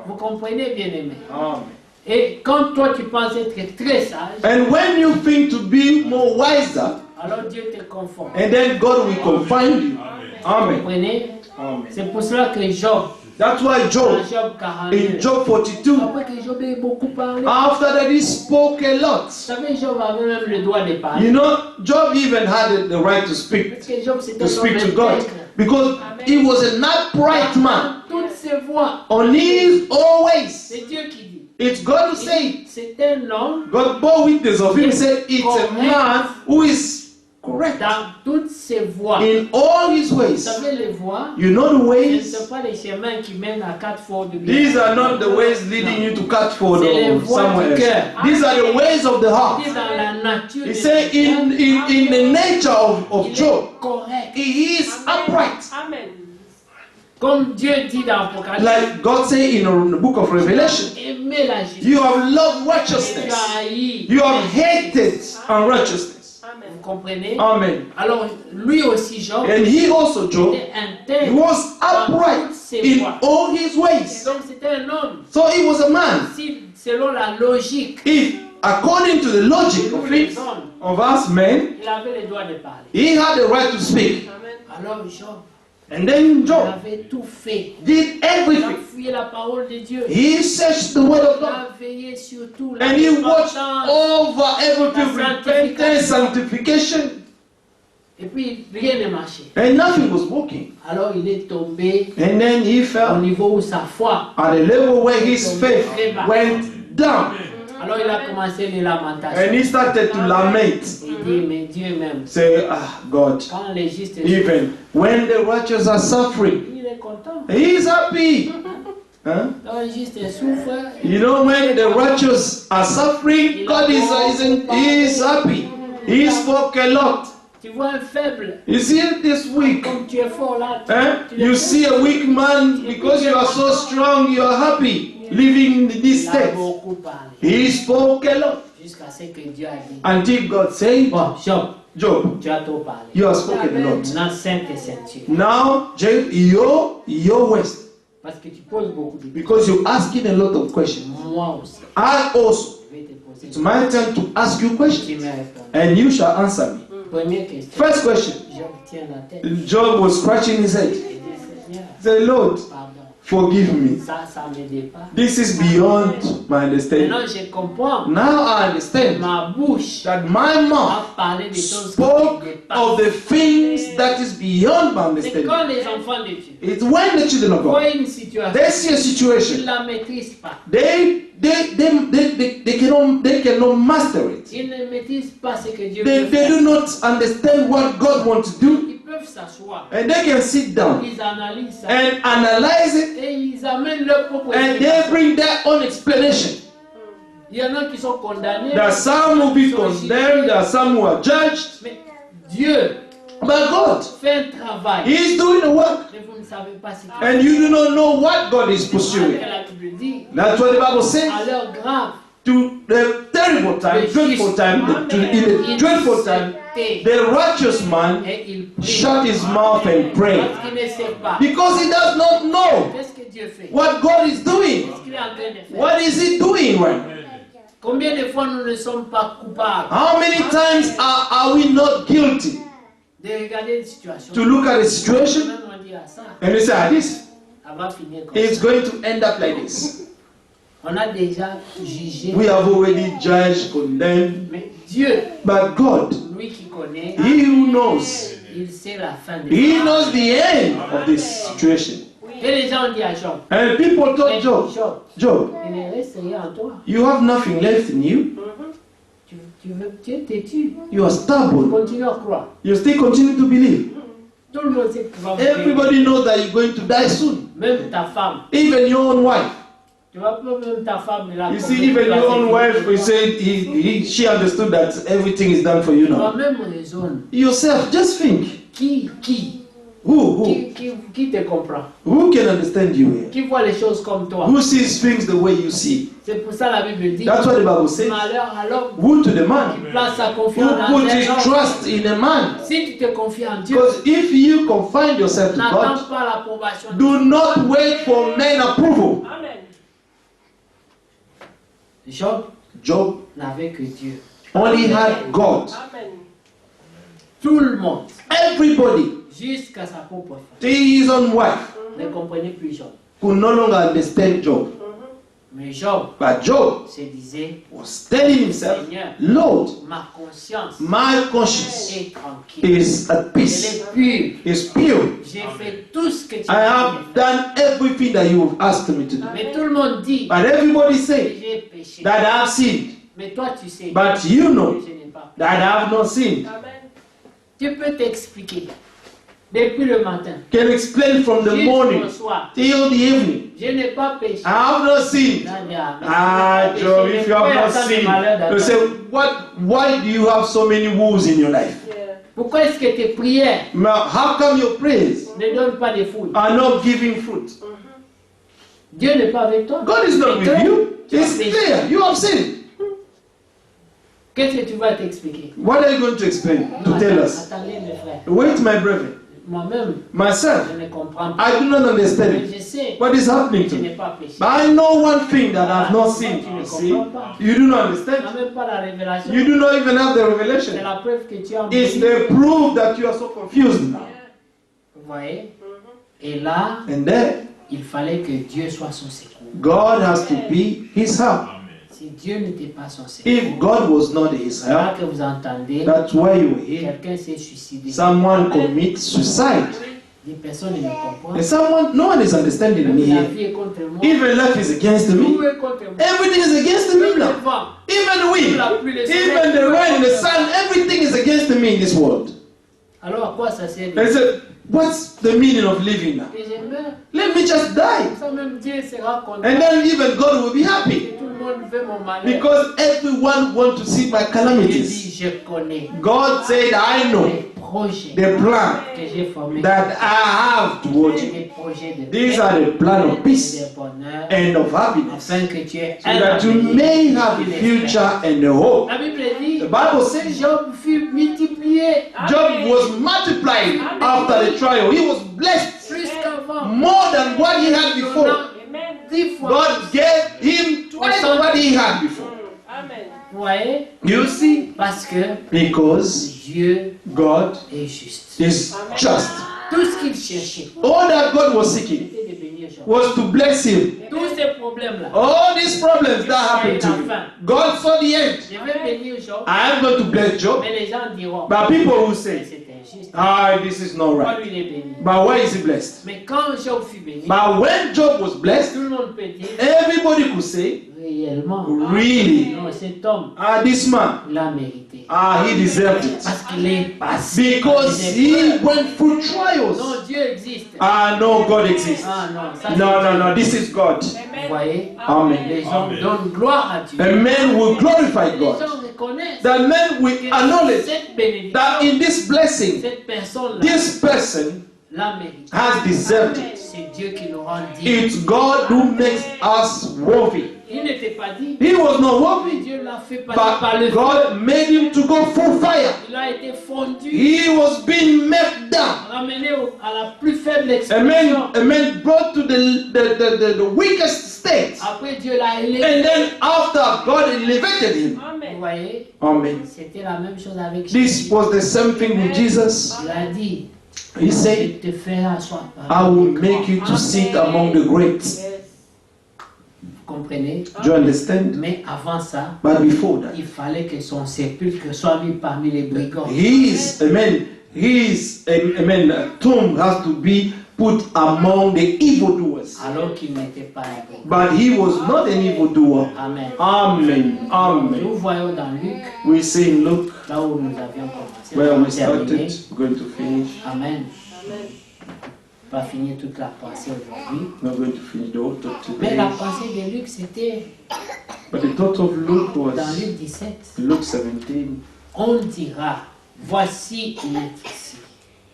Vous comprenez, bien-aimé? Amen. Et quand toi tu penses être très sage, And when you think to be more wiser, alors Dieu te confond. and then God will confine you. Vous Amen. comprenez? Amen. C'est pour cela que Job, That's why dans Job, Job 42, in Job 42, après que Job ait beaucoup parlé, after that he spoke a lot. vous savez, Job avait même le droit de parler. You know, Job even had the right to speak Parce que Job c'était to un speak to homme God intègre. because he was an upright man Dans toutes ses voies, on his always. c'est Dieu qui dit. It's God who Il say dit, c'est un homme God bore witness of him. Say it's a man who is correct dans toutes ses voies. in all his Vous ways. savez, les voies, You know the ce ne ways. sont pas les chemins qui mènent à quatre fois de These are not the ways leading you to Catford C'est les or voies somewhere du else. cœur. These are the ways of the heart. Il est dans la nature. He de said l'homme. in the nature of Il est Job, correct. he is upright. Amen. Comme Dieu dit dans Apocalypse, Like God say in the book of Revelation, aimez la justice. you have loved Et tu righteousness. as haï. You have hated unrighteousness. Vous comprenez? Amen. Alors, lui aussi, Job, And he also, Job, était he intègre. was upright in all his ways. Donc, c'était un homme. So he was a man. Si, selon la logique, If, according to the logic of things, of us men, il avait le droit de parler. he had the right to speak. Alors, Job, And then il Job avait tout fait. did Il a everything. fouillé la parole de Dieu. He searched the word of Il God. a veillé sur tout. La And he watched repentance. over everything, repentance, sanctification, Et puis, rien ne marchait. and nothing was working. Alors, il est tombé And then he au fell niveau où sa foi. at a level where his faith went down. Alors, il a commencé les lamentations. And he started to lament. Il dit, mais Dieu m'aime. Say, ah, God, Quand les justes even when the righteous are suffering, il est content. he is happy. Huh? Quand les justes souffrent, You know, when the righteous are suffering, God is happy. He spoke a lot. tu vois un faible. You see it this week. Comme tu es fort là, You see a weak man, because you are so strong, you are happy living in this il a state. beaucoup parlé. He spoke a lot Jusqu'à ce que Dieu a dit. until God said, Bon, Job, Job, tu as trop parlé. you have spoken a lot. Maintenant, sainte et ceinture. Now, Job, your waste, Parce que tu poses beaucoup de questions. because you're asking a lot of questions. Moi aussi, I also, je vais te poser. it's my turn to ask you Tu questions, me réponds. and you shall answer me. Première question. First question. Job tient la tête. Job was scratching his head. Il dit, Seigneur, Say, Lord, pardon. forgive me. Ça me dépasse. This is beyond my understanding. Maintenant, je comprends. Now I understand Ma bouche that my mouth a parlé des choses qui spoke me of dépassent. the things that is beyond my C'est understanding. quand les enfants de Dieu It's when the children of God, voient une situation, they see a ils ne situation, la maîtrisent pas. they cannot master it. Ils ne maîtrisent pas ce que Dieu They veut faire. do not understand what God wants to do, Ils peuvent s'asseoir, and they can sit down ils analysent ça and analyze it, et ils amènent leur propre and they explication. bring their own explanation. Il y en a qui sont condamnés, There are some who be qui sont condemned, there are some who are judged, mais Dieu but God, fait un travail He is doing the work, et vous ne savez pas ce qu'il and you do not know what God is fait. pursuing. La Bible dit, That's what the Bible says. à l'heure grave, To the terrible time, dreadful time, in the dreadful time, the righteous man et il prie shut his mouth and pray parce qu'il ne sait pas because he does not know qu'est-ce que Dieu fait, what God is doing. qu'est-ce qu'il est en train de faire. What is he doing right now? Combien de fois nous ne sommes pas coupables How many times are we not guilty de regarder une situation? to look at a situation Même on dit à ça, and we say, this elle va finir comme is ça. going to end up like this? On a déjà jugé. We have already judged, condemned. Mais Dieu, But God, lui qui connaît, He who knows, il sait la fin de He ça. knows the end of this situation. Et les gens ont dit à Job, And people mais told Job, Job, Job, il ne reste rien en toi. you have nothing left in you. Tu es têtu. You are stubborn. Continue à croire. You still continue to believe. Tout le monde sait que tu vas mourir. Everybody knows that you're going to die soon. Même ta femme. Even your own wife. Tu vas pas même ta femme. Elle a You compris see, even que la your own sécurité. wife, we say she understood that everything is done for you now. Toi-même raisonne. Yourself, just think. Qui Who te comprend? can understand you here? Qui voit les choses comme toi? Who sees things the way you see? C'est pour ça la Bible dit. That's what the Bible says. Malheur à l'homme Who to the qui man place sa who confiance dans put his un homme. trust in a man? Si tu te confies en Dieu, Because if you confine yourself to n'attends God, pas l'approbation. do not wait for men approval. Job N'avait que Dieu. only had God. Tout le monde, Everybody, jusqu'à sa propre femme, his own wife, ne comprenait plus Job. could no longer understand Job. Mais Job But Job se disait, was telling himself, Seigneur, Lord, ma conscience my conscience est tranquille. is at Elle peace, est pure. is pure. J'ai fait tout ce que tu I m'as have dit. done everything that you have asked me to do. Mais tout le monde dit But everybody que say j'ai péché. that I have sinned. Mais toi, tu sais But you know que je n'ai pas. that I have not sinned. Tu peux t'expliquer. Depuis le matin, Can explain from the morning jusqu'au soir, till the evening. je n'ai pas péché. I have not sinned. Ah, Job, if you have not sinned, you say, why do you have so many woes in your life? Pourquoi est-ce que tes prières How come your prayers ne donnent pas de fruits? are not giving fruit? Dieu n'est pas avec toi. God is not Mais with you. tu as It's péché. clear. You have sinned. Qu'est-ce que tu vas t'expliquer? What are you going to explain? To tell us? Attendez, mes frères. Wait, my brethren. Moi-même, Myself, je ne comprends pas. I do not understand Mais it. je sais What is happening que to je me? n'ai pas péché. But I know one thing that I have not seen. Tu ne You see? comprends pas. You do not Tu n'as understand. même pas la révélation. You do not even have the C'est revelation. la preuve que tu as It's oublié. the proof that you are so confused now. Vous voyez? Et là, And then, il fallait que Dieu soit son secours. God has to be his help. Si Dieu n'était pas son secours, If God was not his c'est là help, que vous entendez, that's why you hear quelqu'un s'est suicidé. someone commit suicide. Des personnes ne me comprennent. And someone, no one is understanding me Même la here. vie est contre moi. Even life is against me. Tout est contre moi. Everything is against me Même le now. vent, Even the wind, la pluie, le soleil, even the tout est rain, contre the moi. sun, everything is against me in this world. Alors à quoi ça sert? I said, what's the meaning of living now? Que je meurs. Let me just die. Ça même Dieu sera content. And then even God will be Que happy. tout le monde veut mon malheur. Because everyone wants to see my Dieu calamities. dit, je connais God said, I know les projets the plan que j'ai formés. that I have towards you. Des projets de These paix are the plan of et peace de bonheur, and of happiness, afin que tu aies so that you may have a future and a hope. La Bible dit, The Bible says Job fut multiplié Job was multiplied after the trial. He was blessed plus qu'avant. more than what he had before. 10 fois. God gave him twice what he had before. Vous voyez? You see? Parce que Because Dieu God est juste. is just. Tout ce qu'il cherchait, All that God was seeking c'était de bénir Job. was to bless him. Tous ces problèmes-là, All these problems that happened to him, God saw the end. je vais bénir Job, I am going to bless Job. mais les gens diront, But people will mais say, c'est injuste. this is not Pourquoi right. lui il est béni? But why is he blessed? Mais quand Job fut béni, But when Job was blessed, tout le monde peut dire, everybody could say, réellement, really, non, cet homme this man, l'a mérité. he deserved it. Parce qu'il est passé. Because par des he épreuves. went through trials. Non, Dieu existe. No, God exists. Ah non, ça c'est No, Dieu. this is God. Vous voyez, Amen. les gens donnent gloire à Dieu. And men will glorify Les God. gens reconnaissent The men will que acknowledge cette bénédiction, that in this blessing, cette personne-là this person l'a mérité. has deserved it. C'est Dieu qui nous rend digne. It's God who makes us worthy. Il n'était pas dit, He was not mais worthy, Dieu l'a fait passer par le but feu. God made him to go through fire. Il a été fondu, He was being met down. ramené à la plus faible A expression. man brought to the weakest state. Après, Dieu l'a élevé. And then after, God elevated him. Vous voyez, Amen. c'était la même chose avec This Jésus. was the same thing with Jesus. Il a dit, He je said, te ferai asseoir I parmi will les make grands. you to sit among the greats. Vous comprenez? Do you understand? Mais avant ça, But before that, il fallait que son sépulcre soit mis parmi les brigands. his tomb has to be put among the evildoers. Alors qu'il n'était pas un brigand. But he was not an evildoer. Amen. Amen. Amen. Nous voyons dans Luc, We see in Luke là où nous avions commencé, where nous we avons terminé. started. We're going to finish. Amen. Pas finir toute la pensée aujourd'hui. Not going to finish the whole talk Mais today. la pensée de Luc, c'était But the thought of Luke dans was Luc 17. Luke 17. On dira, voici, il est ici.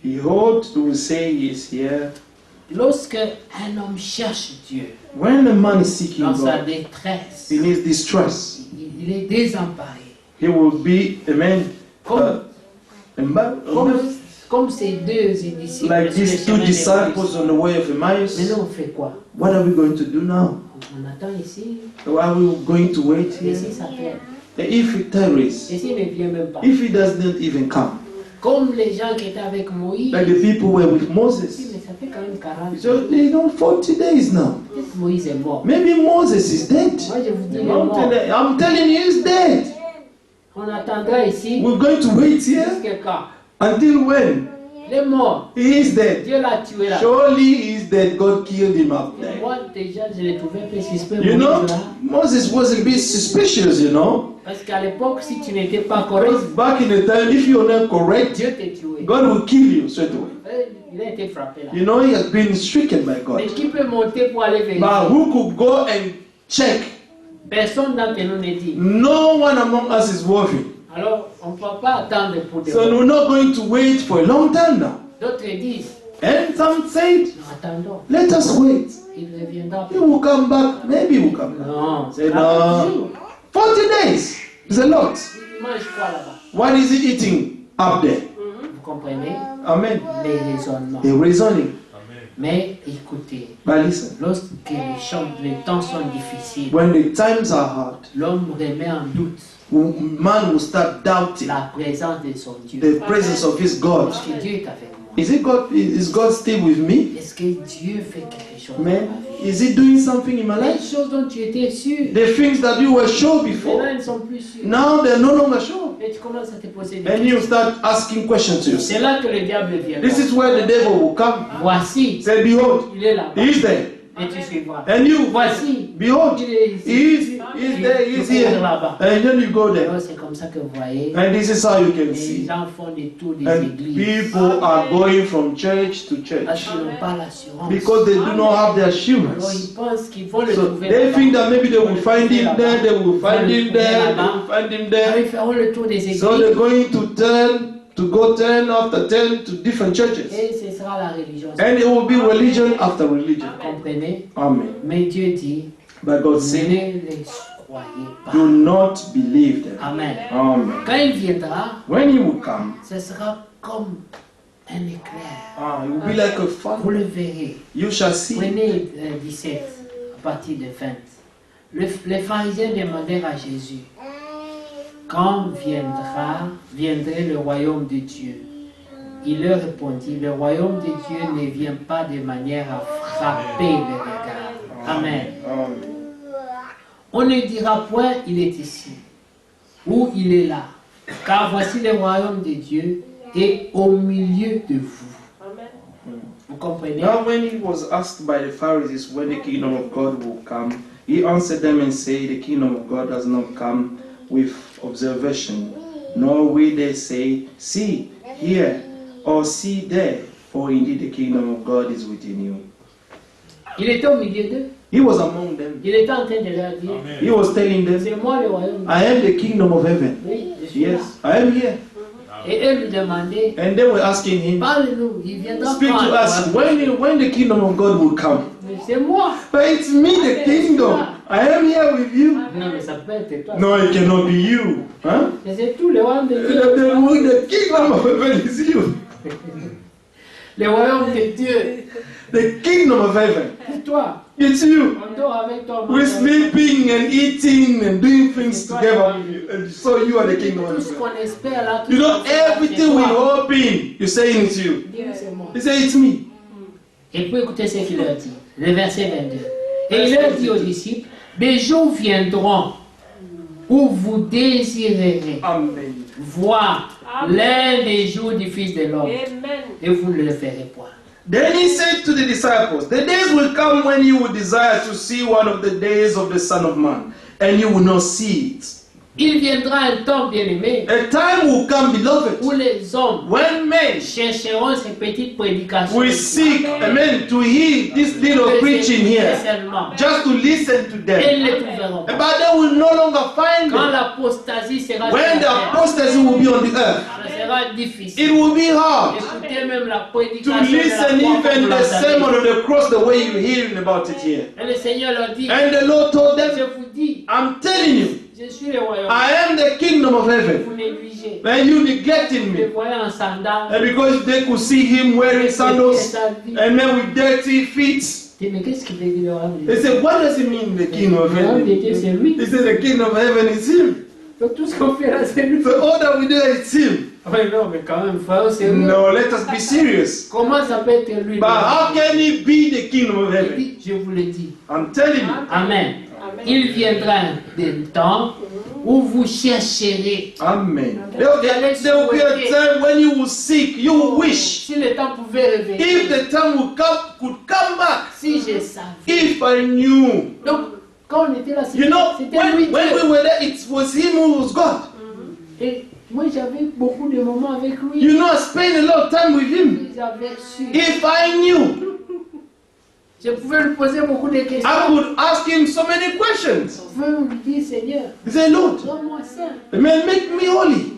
Behold, we will say he is here. Lorsque un homme cherche Dieu When a man is seeking dans sa God détresse, in his distress, il est désemparé. he will be a man. Comme ces deux disciples Like sur le these two chemin disciples on the way of d'Emmaüs. Mais Emmaus. nous, on fait quoi? What are we going to do now? On attend ici. Are we going to wait Et here? si ça plaît? If he tarries, Et s'il ne vient même pas? if he does not even come, Comme les gens qui étaient avec Moïse. like the people were with Oui, Moses, mais ça fait quand même 40 so jours. they don't 40 days now. Peut-être Moïse est mort. Maybe Moses is dead. Moi, je vous dis, il est mort. I'm telling you, he's dead. On attendra ici We're going to wait here jusqu'à quand? until when? Il est mort. He is dead. Dieu l'a tué là. Surely he is dead. God killed him up there. Moi, déjà, je l'ai trouvé un peu suspect. You know, Moïse, là. Moses was a bit suspicious, you know. Parce qu'à l'époque, si tu n'étais pas correct, Because back in the time, if you're not correct, Dieu t'a tué. God will kill you straight away. Il a été frappé là. You know, he has been stricken by Mais God. qui peut monter pour aller vérifier? But who could go and check? Personne d'entre nous n'est dit. No one among us is worthy. Alors, on ne peut pas attendre pour des So we're not going to wait for a long time now. D'autres disent, And some said, nous attendons. let us wait. Il reviendra. He will come back. Maybe he will come back. Non, Say, 40 jours. no. 40 days is a lot. Il mange quoi là-bas? What is he eating up there? Vous comprenez Amen. les raisonnements. They're reasoning. Mais écoutez, But listen, lorsque les temps sont difficiles, when the times are hard, l'homme remet en doute man will start doubting la présence de son Dieu. the presence of his God. Est-ce que Dieu est avec moi? Is God still with me? Est-ce que Dieu fait quelque chose dans Man, ma vie? is he doing something in my Les life? choses dont tu étais sûr, The things that you were sure before, maintenant ils ne sont plus sûrs. now they're no longer sure. Et tu commences à te poser des And questions. you start asking questions to C'est yourself. là que le diable vient. This is where the devil will come. Voici, Say, behold, il est là-bas. he is there. Et tu suivras. And you, Voici, behold, il est he ici. is there, he is Tu cours here. là-bas. And then you go there. Alors c'est comme ça que vous voyez, And this is how you can les see. gens font des tours des And églises people are going from church to parce church qu'ils n'ont pas l'assurance. because they do not have the Alors assurance. ils pensent qu'ils vont le So trouver they là-bas. think that maybe they will find him there, they will find him there, they là-bas. will find him Alors there. ils feront le tour des So they're églises going to go 10 after 10 to different churches. et ce sera la religion. And it will be religion after religion. Vous comprenez? Amen. Mais Dieu dit, But God ne said, les croyez pas. do not believe them. Amen. Amen. Quand il viendra, When he will come, ce sera comme un éclair. it will be like a Vous fire. le verrez. You shall see. Prenez 17 à partir de 20. Les pharisiens demandèrent à Jésus, quand viendrait le royaume de Dieu? Il leur répondit, le royaume de Dieu ne vient pas de manière à frapper le regard. Amen. Amen. On ne dira point, il est ici, ou il est là, car voici le royaume de Dieu est au milieu de vous. Vous comprenez? Now, when he was asked by the Pharisees when the kingdom of God will come, he answered them and said, the kingdom of God does not come with observation, nor will they say, see here, or see there, for indeed the kingdom of God is within you. Il était au milieu d'eux. He was among them. Il était en train de leur dire, He was telling them, c'est moi le royaume. I am the kingdom of heaven. Oui, je suis là. Yes, I am here. Et eux lui demandaient, And they were asking him, parle-nous, il viendra speak quand to us, when the kingdom of God will come. Mais c'est moi. But it's me, the kingdom. I am here with you. Non, mais ça peut être toi. No, it cannot be you. Huh? Mais c'est tout le royaume de Dieu. The kingdom of heaven is you. Le royaume de Dieu. The kingdom of heaven. C'est toi. It's you. On dort avec toi. We're sleeping and eating and doing things together with you. And so you are the kingdom Tout of ce God. qu'on espère là, tout You ce know, qu'on fait là, c'est everything we toi. hope in, you're saying it's you. Dis, c'est moi. You say it's me. Et puis écoutez ce qu'il leur dit, le verset 22. Et il leur dit aux disciples, des jours viendront où vous désirerez Amen. voir l'un des jours du Fils de l'homme, et vous ne le verrez point. Then he said to the disciples, the days will come when you will desire to see one of the days of the Son of Man, and you will not see it. Il viendra un temps, bien-aimé, A time will come, beloved, où les hommes when men chercheront ces petites prédications. will seek, amen, to hear this little preaching here, Seulement. just to listen to Ils them. ne les trouveront pas. But they will no longer find Quand them. l'apostasie sera sur When the la terre, apostasy will be on the earth, ça sera difficile. it will be hard Écoutez même la to prédication de la listen croix comme even vous the l'entendez. sermon of the cross the way you're hearing about it here. Et le Seigneur leur dit, And the Lord told je them, vous dis, I'm telling you, je suis le royaume. I am the kingdom of heaven. Vous négligez. And you neglecting Vous me. le voyez en sandales. And because they could see him wearing sandals and men with dirty feet, Dis, mais qu'est-ce qu'il veut dire le royaume de they Dieu? said, what does it mean the kingdom of Le royaume de heaven? Dieu, c'est lui. He said, the kingdom of heaven is him. Donc tout ce qu'on fait là, c'est lui. So all that we do is him. Oui, non, mais quand même, frère, c'est lui. No, let us be serious. Comment ça peut être lui? But how can he be the kingdom of Il heaven? dit, je vous le dis. I'm telling you. Amen. Il viendra des temps où vous chercherez. Amen. There will be a time when you will seek, you will wish. Si le temps pouvait revenir, If the time could come back, si je savais. if I knew. Donc, quand on était là, You know, c'était lui. when we were there, it was him who was God. Et moi, j'avais beaucoup de moments avec lui. You know, I spent a lot of time with him. J'avais su. If I knew, Je pouvais lui poser beaucoup de questions. I could ask him so many questions. Je pouvais lui dire, Seigneur, He said, Lord, donne-moi ça. man, make me holy.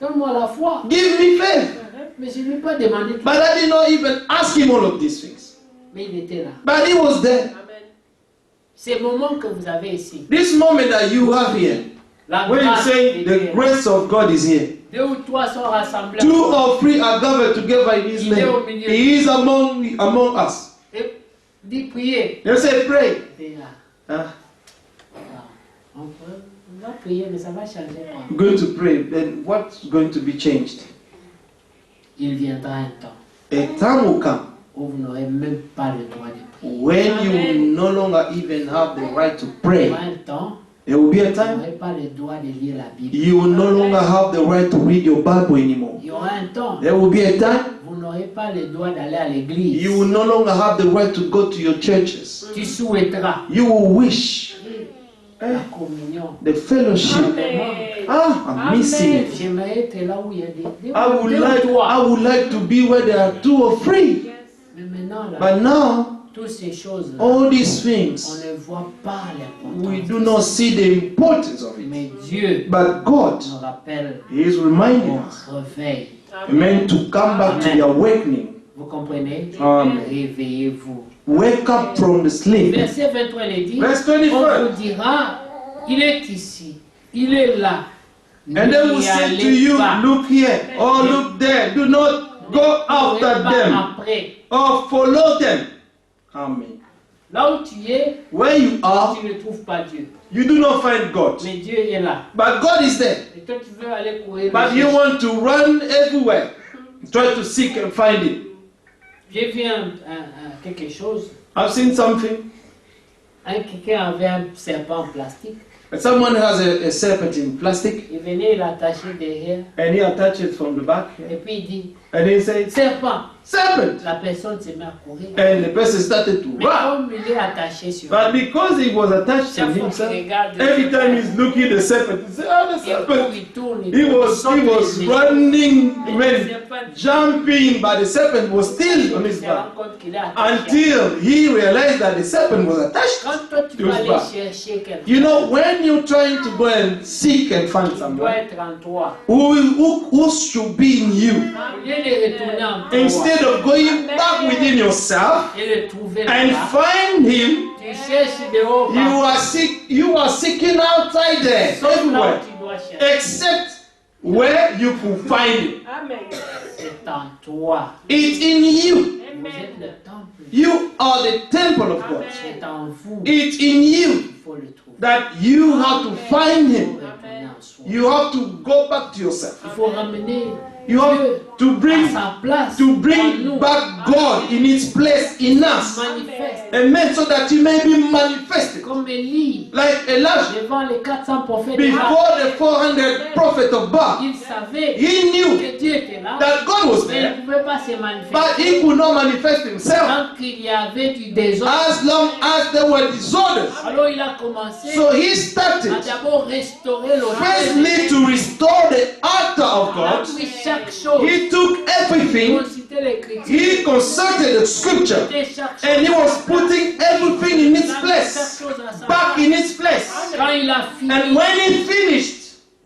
Donne-moi la foi. Give me faith. Mais je ne lui ai pas demandé tout. But I did not even ask him all of these things. Mais il était là. But he was there. Ces moments que vous avez ici, This moment that you have here, la when you grâce say de Dieu, the grace of God is here, 2 ou 3 sont rassemblés. 2 or 3 are gathered together in his name. He is among us. Et dit prier. You say pray. Et là, Ah, on va prier, mais ça va changer quoi. I'm going to pray. Then what's going to be changed? Il viendra un temps A time will come où vous n'aurez même pas le droit de prier. when you will no longer even have the right to Il y pray. aura un temps There will be a où vous time n'aurez pas le droit de lire la Bible. you will no longer have the right to read your Bible anymore. Il y aura un temps There will be a time où vous n'aurez pas le droit d'aller à l'église. you will no longer have the right to go to your churches. Tu souhaiteras You will wish la communion. the fellowship. Ah, I'm missing it. J'aimerais être là où il y a des I would deux ou like trois. I would like to be where there are 2 or 3. Mais maintenant, là, But now toutes ces choses, all these on things ne voit pas we l'importance. do not see the importance of it. Mais Dieu But God nous rappelle He is reminding us, au réveil. amen, to come back to the awakening. Vous comprenez? Amen. Réveillez-vous. Wake up from the sleep. Verset 23, il dit, Verse on 25. vous dira, il est ici, il est là. And they will N'y say to allez you, pas. look here, or look there. Do not go Ne after courez pas them après. or follow them. Amen. Là où tu es, Where you are, tu ne trouves pas Dieu. you do not find God. Mais Dieu est là. But God is there. Et toi, tu veux aller courir. But le you chercher. want to run everywhere. Try to seek and find Him. J'ai vu quelque chose. I've seen something. Quelqu'un avait un serpent en plastique. Someone has a serpent in plastic Il venait, il l'attachait derrière. and he attached it from the back. Et puis il dit, And he said, serpent. serpent. La personne se met à courir. And the person started to Mais run. comme il est attaché sur But because he was attached to chaque fois himself, qu'il regarde, every time he's looking at the serpent, he said, oh, the il court, serpent. il tourne, il He tourne, was il saute les échelons. running, Et man, le serpent, jumping, but the serpent was still on il his se back rend compte qu'il est attaché. until he realized that the serpent was attached. Quand toi tu to vas his aller back. chercher quelqu'un, You know, when you're trying to go and seek and find il doit someone être en toi. who should be in you, Au lieu de retourner en toi instead of going back within yourself et le trouver and là-bas, find him, tu cherches dehors, you are seeking outside there, sauf là où everywhere, tu dois chercher. except where you could find him. C'est en toi. It's in you. Vous êtes le temple You are the temple of God. C'est en vous. It's in you Il faut le trouver. that you have to find Il faut Him. retourner en soi. You have to go back to yourself. Il faut ramener You have Dieu to à bring sa place. to en bring nous. back God in His place in us. Manifeste. Amen. So that He may be manifested. Comme Élie, Like Elijah, devant les 400 prophètes de Baal, before the 400 prophets of Baal, il savait he knew que Dieu était là, that God was mais il there, ne pouvait pas se but manifester. He could not manifest Himself Tant qu'il y avait du désordre, as long as there were disorders. alors il a commencé So He à started d'abord restaurer firstly l'autel. to restore the altar of Il a God. pris chaque chose, He took everything, consulté l'écriture, He consulted the scripture, et chaque and He chose. was putting everything in its Il a mis chaque place, chose à sa back place. in its place. Quand il a fini, And when He finished,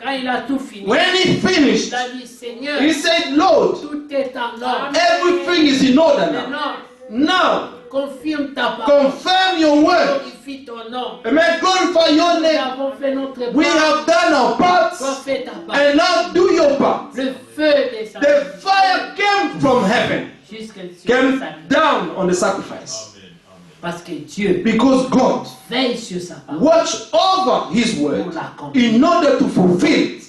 quand il a tout fini, when He il finished, a dit Seigneur, He said, Lord, tout est en ordre. everything is in order now. Maintenant, Now, confirme ta parole. confirm your word. Glorifie ton nom. Amen. Glorify your Nous name. avons fait notre We part. have done our Toi, parts, fais ta part. and now do your part. Le feu des The fire came from heaven, jusqu'à came sa down on the sacrifice. Parce que Dieu Because God veille sur sa parole. watched over His word in order to fulfill it.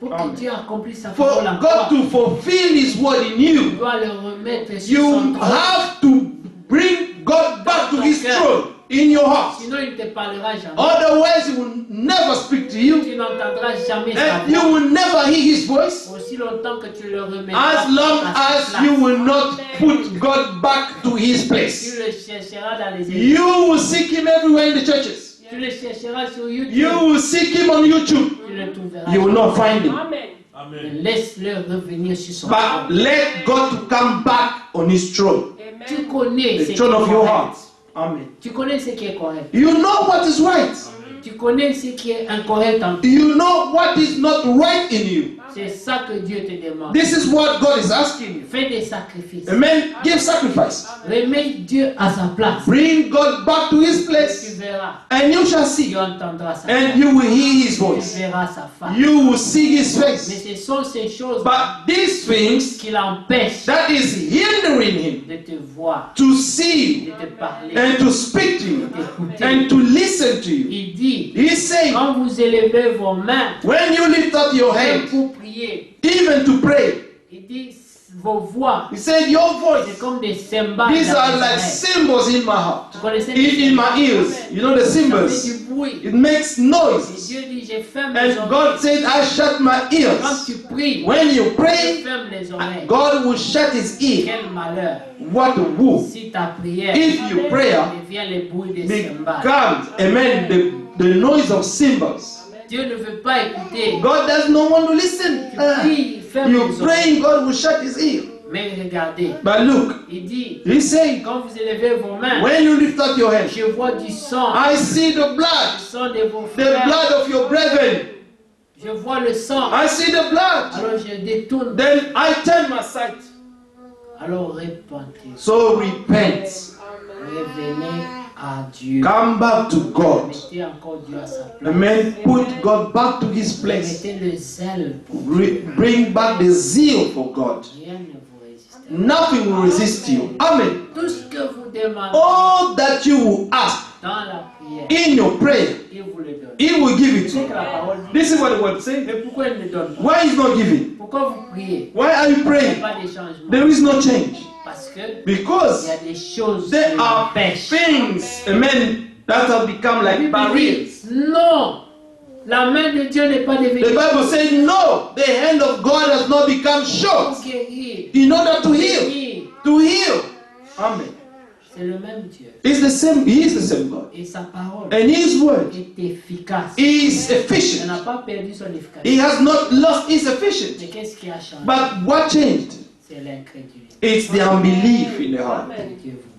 Pour que Amen. Dieu accomplisse sa For parole en God toi, to fulfill His word in tu you, dois le remettre sur son you trône. have to bring God back to His throne in your heart. Sinon, il ne te parlera jamais. Otherwise, He will never speak to you, Tu n'entendras jamais sa and you voix. will never hear His voice. Aussi longtemps que tu le remets As long à as sa you place. will not put God back to His Tu place. le chercheras dans les églises. You will seek Him everywhere in the churches. Tu le chercheras sur YouTube. You will seek Him on YouTube. Tu le trouveras. You will not find Him. Mais laisse-le revenir sur son But trône. let God to come back on His throne, Tu connais ce the qui throne est of your correct. heart. Amen. Tu connais ce qui est correct. You know what is right. Tu connais ce qui est incorrect en toi. You know what is not right in you. C'est ça que Dieu te demande. This is what God is asking you. Fais des sacrifices. Amen. Give sacrifice. Remets Dieu à sa place. Bring God back to His Tu place, verras. and you shall Tu see, entendras sa and voix. you will hear His Tu voice. verras sa face. You will see His Mais face. ce sont ces choses But these things qui l'empêchent that is hindering Him de te voir, to see de te parler, and to speak to you d'écouter. and to listen to you. Il dit, He's saying, quand vous élevez vos mains when you lift up your même hand, pour prier, even to pray, il dit, vos voix, He said, your c'est voice, comme des cymbales. these dans are les like oreilles. cymbals in my heart, Vous connaissez in my ears. You know the Ça fait cymbals. du bruit. It makes Et noise. Dieu dit, je ferme les And oreilles. God said, I shut my Quand ears. tu pries, When you je pray, ferme les oreilles. God will shut His ear. Quel malheur What a woe. si ta prière If your prayer devient le bruit des cymbales. becomes, amen, the noise of cymbals. Dieu ne veut pas écouter. God does not want to listen. Tu pries, ferme You're les oreilles. praying, God will shut His ear. Mais regardez, But look, il dit, He's saying, quand vous élevez vos mains, when you lift up your hand, je vois du sang, I see the le blood, sang de vos the frères. blood of your brethren. Je vois le sang. I see the blood. Alors je détourne. Then I turn my sight. Alors repentez. So repent. Revenez à Dieu. Come back to God. Mettez encore Dieu à sa place. Amen. Put God back to His place. Mettez le zèle pour Bring back the zeal for God. rien ne vous résister. Nothing will resist you. Amen. Tout ce que vous demandez All that you will ask dans la prière, in your prayer, il vous le donne. He will give it to C'est que you. la parole dit. This is what the word says. Mais pourquoi il ne donne pas? Why is not giving? Pourquoi vous priez? Why are you Il n'y a praying? pas de changement. There is no change. Parce que il Because y a des choses qui there are l'empêchent. things, amen, that have become La like Bible barriers. dit, non, la main de Dieu n'est pas devenue The Bible says, no, the hand of God has not become short pour guérir. in order to heal. Guérir. To heal. Amen. C'est le même Dieu. It's the same, He is the same God. Et sa parole And His word est efficace. is Elle efficient. n'a pas perdu son efficacité. He has not lost His efficiency. Mais qu'est-ce qui a changé? But what changed? C'est l'incrédulité. It's the unbelief in the heart. Que Dieu vous